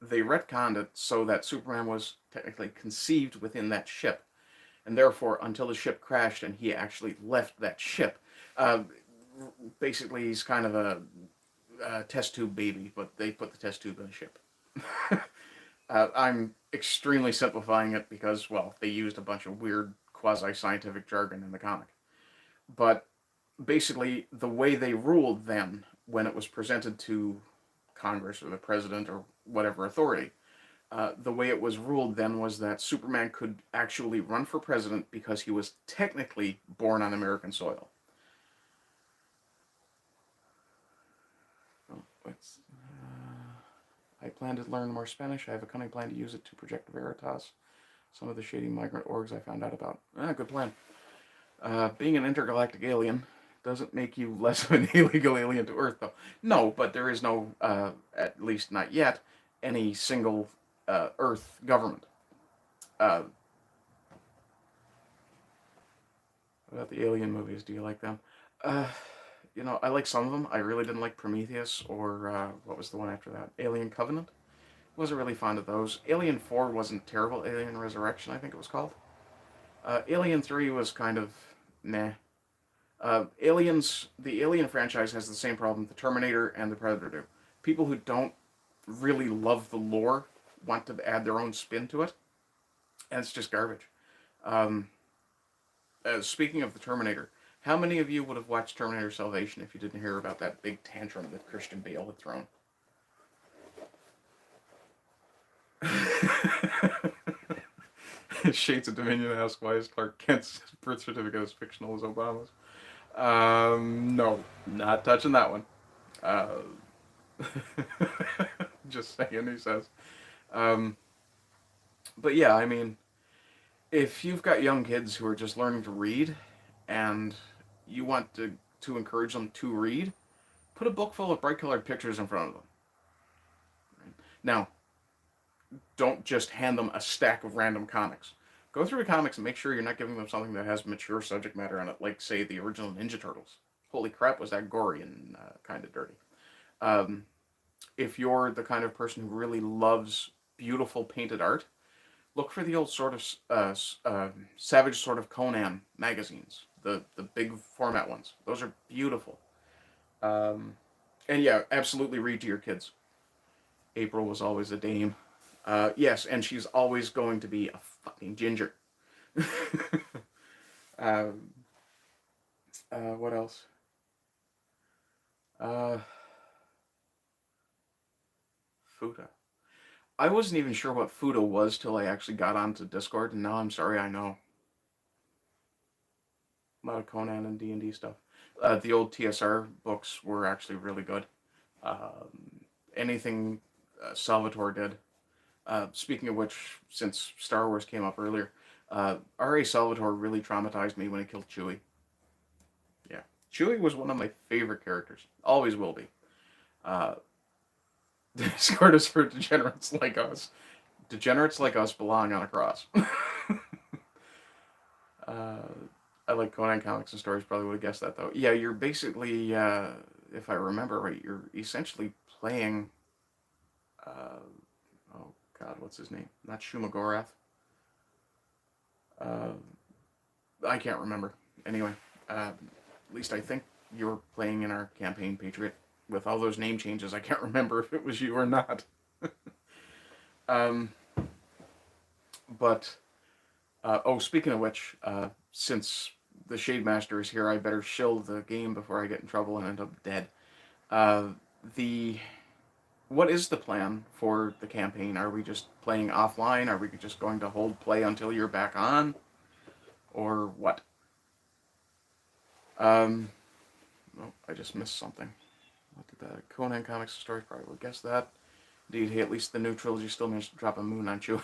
they retconned it so that Superman was technically conceived within that ship, and therefore, until the ship crashed and he actually left that ship, uh, basically he's kind of a test tube baby, but they put the test tube in a ship. I'm extremely simplifying it because, well, they used a bunch of weird quasi-scientific jargon in the comic. But basically, the way they ruled then, when it was presented to Congress or the president or whatever authority, the way it was ruled then was that Superman could actually run for president because he was technically born on American soil. Oh, I plan to learn more Spanish. I have a cunning plan to use it to project Veritas. Some of the shady migrant orgs I found out about. Good plan. Being an intergalactic alien doesn't make you less of an illegal alien to Earth, though. No, but there is no, at least not yet, any single Earth government. What about the Alien movies? Do you like them? Uh, I like some of them. I really didn't like Prometheus or what was the one after that? Alien Covenant. Wasn't really fond of those. Alien 4 wasn't terrible. Alien Resurrection, I think it was called. Alien 3 was kind of meh. The Alien franchise has the same problem the Terminator and the Predator do. People who don't really love the lore want to add their own spin to it, and it's just garbage. Um, Speaking of the Terminator, how many of you would have watched Terminator Salvation if you didn't hear about that big tantrum that Christian Bale had thrown? Shades of Dominion ask why is Clark Kent's birth certificate as fictional as Obama's? No, not touching that one. Uh, just saying, he says. Um, but yeah, I mean, if you've got young kids who are just learning to read and you want to encourage them to read, put a book full of bright colored pictures in front of them. Right? Now, don't just hand them a stack of random comics. Go through the comics and make sure you're not giving them something that has mature subject matter on it, like, say, the original Ninja Turtles. Holy crap, was that gory and kind of dirty. Um, if you're the kind of person who really loves beautiful painted art, look for the old sort of Savage Sort of Conan magazines, the big format ones. Those are beautiful. Um, and yeah, absolutely read to your kids. April was always a dame. Yes, and she's always going to be a fucking ginger. um, what else? Uh, Fuda. I wasn't even sure what Fuda was till I actually got onto Discord, and now I'm sorry I know. A lot of Conan and D&D stuff. The old TSR books were actually really good. Anything Salvatore did. Speaking of which, since Star Wars came up earlier, R.A. Salvatore really traumatized me when he killed Chewie. Yeah. Chewie was one of my favorite characters. Always will be. Uh, Discord is for degenerates like us. Degenerates like us belong on a cross. uh, I like Conan comics and stories. Probably would have guessed that though. Yeah, you're basically, if I remember right, you're essentially playing. Uh, oh God, what's his name? Not Shumagorath. Uh, I can't remember. Anyway, at least I think you're playing in our campaign, Patriot. With all those name changes, I can't remember if it was you or not. um, but oh, speaking of which, since the Shade Master is here, I better shill the game before I get in trouble and end up dead. Uh, the What is the plan for the campaign? Are we just playing offline? Are we just going to hold play until you're back on, or what? Um, oh, I just missed something. What did that? Conan comics stories probably would guess that. Indeed, hey, at least the new trilogy still managed to drop a moon on you.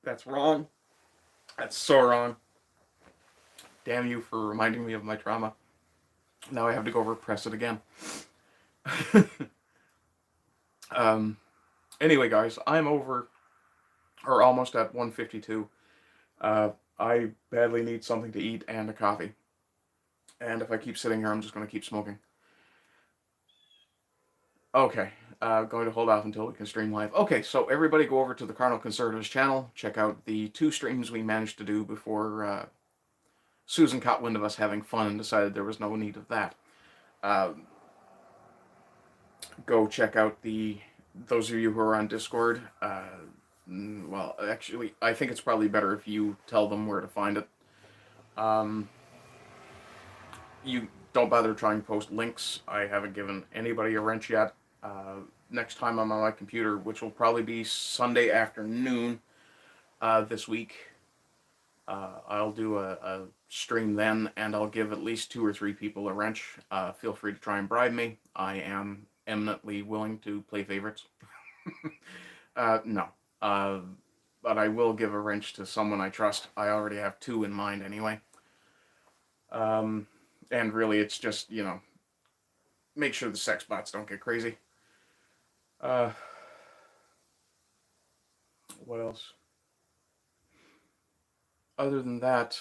That's wrong. That's so wrong. Damn you for reminding me of my trauma. Now I have to go repress it again. um, anyway, guys, I'm over, or almost at 152. I badly need something to eat and a coffee. And if I keep sitting here, I'm just going to keep smoking. Okay, going to hold off until we can stream live. Okay, so everybody go over to the Carnal Conservatives channel. Check out the 2 streams we managed to do before Susan caught wind of us having fun and decided there was no need of that. Go check out those of you who are on Discord. Well, actually, I think it's probably better if you tell them where to find it. You don't bother trying to post links. I haven't given anybody a wrench yet. Next time I'm on my computer, which will probably be Sunday afternoon this week, I'll do a stream then, and I'll give at least 2 or 3 people a wrench. Feel free to try and bribe me. I am eminently willing to play favorites. No. But I will give a wrench to someone I trust. I already have 2 in mind anyway. And really, it's just, make sure the sex bots don't get crazy. What else? Other than that,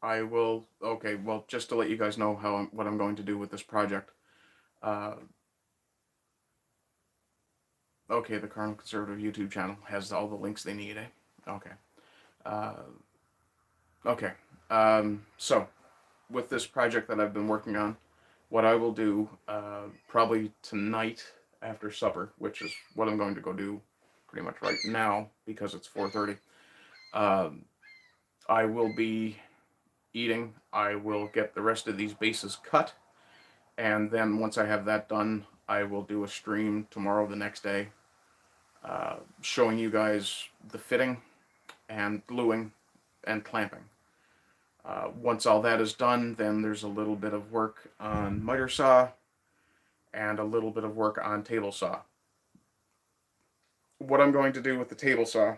I will. Okay, well, just to let you guys know what I'm going to do with this project. Okay, the Carnal Conservative YouTube channel has all the links they need. Okay. Okay. So, with this project that I've been working on, what I will do probably tonight after supper, which is what I'm going to go do pretty much right now because it's 4:30. I will be eating. I will get the rest of these bases cut, and then once I have that done, I will do a stream tomorrow, the next day, showing you guys the fitting and gluing and clamping. Once all that is done, then there's a little bit of work on miter saw and a little bit of work on table saw. What I'm going to do with the table saw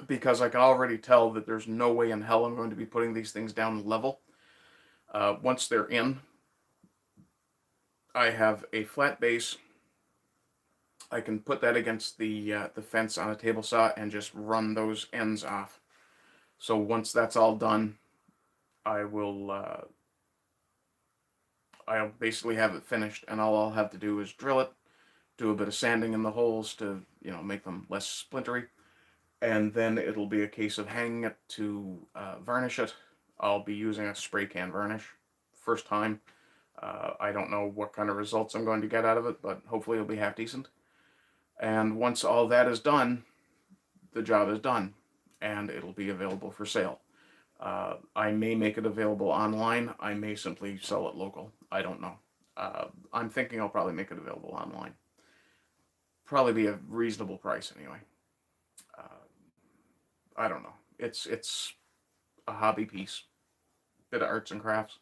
because I can already tell that there's no way in hell I'm going to be putting these things down level. Once they're in, I have a flat base. I can put that against the fence on a table saw and just run those ends off. So once that's all done, I will I'll basically have it finished, and all I'll have to do is drill it, do a bit of sanding in the holes to, make them less splintery, and then it'll be a case of hanging it to varnish it. I'll be using a spray can varnish. First time. I don't know what kind of results I'm going to get out of it, but hopefully it'll be half decent. And once all that is done, the job is done, and it'll be available for sale. I may make it available online. I may simply sell it local. I don't know. I'm thinking I'll probably make it available online. Probably be a reasonable price anyway. Uh, I don't know. It's a hobby piece, bit of arts and crafts.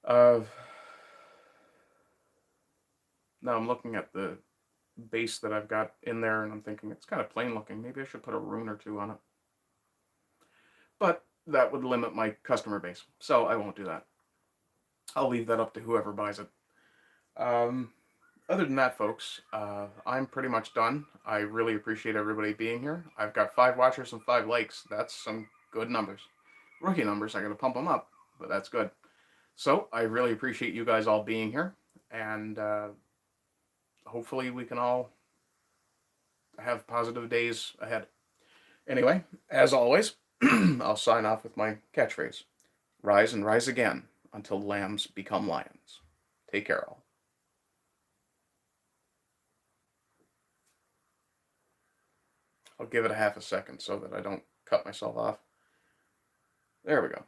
Uh, Now I'm looking at the base that I've got in there, and I'm thinking it's kind of plain looking. Maybe I should put a rune or two on it. But that would limit my customer base, so I won't do that. I'll leave that up to whoever buys it. Um, Other than that, folks, I'm pretty much done. I really appreciate everybody being here. I've got 5 watchers and 5 likes. That's some good numbers. Rookie numbers, I gotta pump them up, but that's good. So I really appreciate you guys all being here, and hopefully we can all have positive days ahead. Anyway, as always, I'll sign off with my catchphrase: rise and rise again until lambs become lions. Take care, all. I'll give it a half a second so that I don't cut myself off. There we go.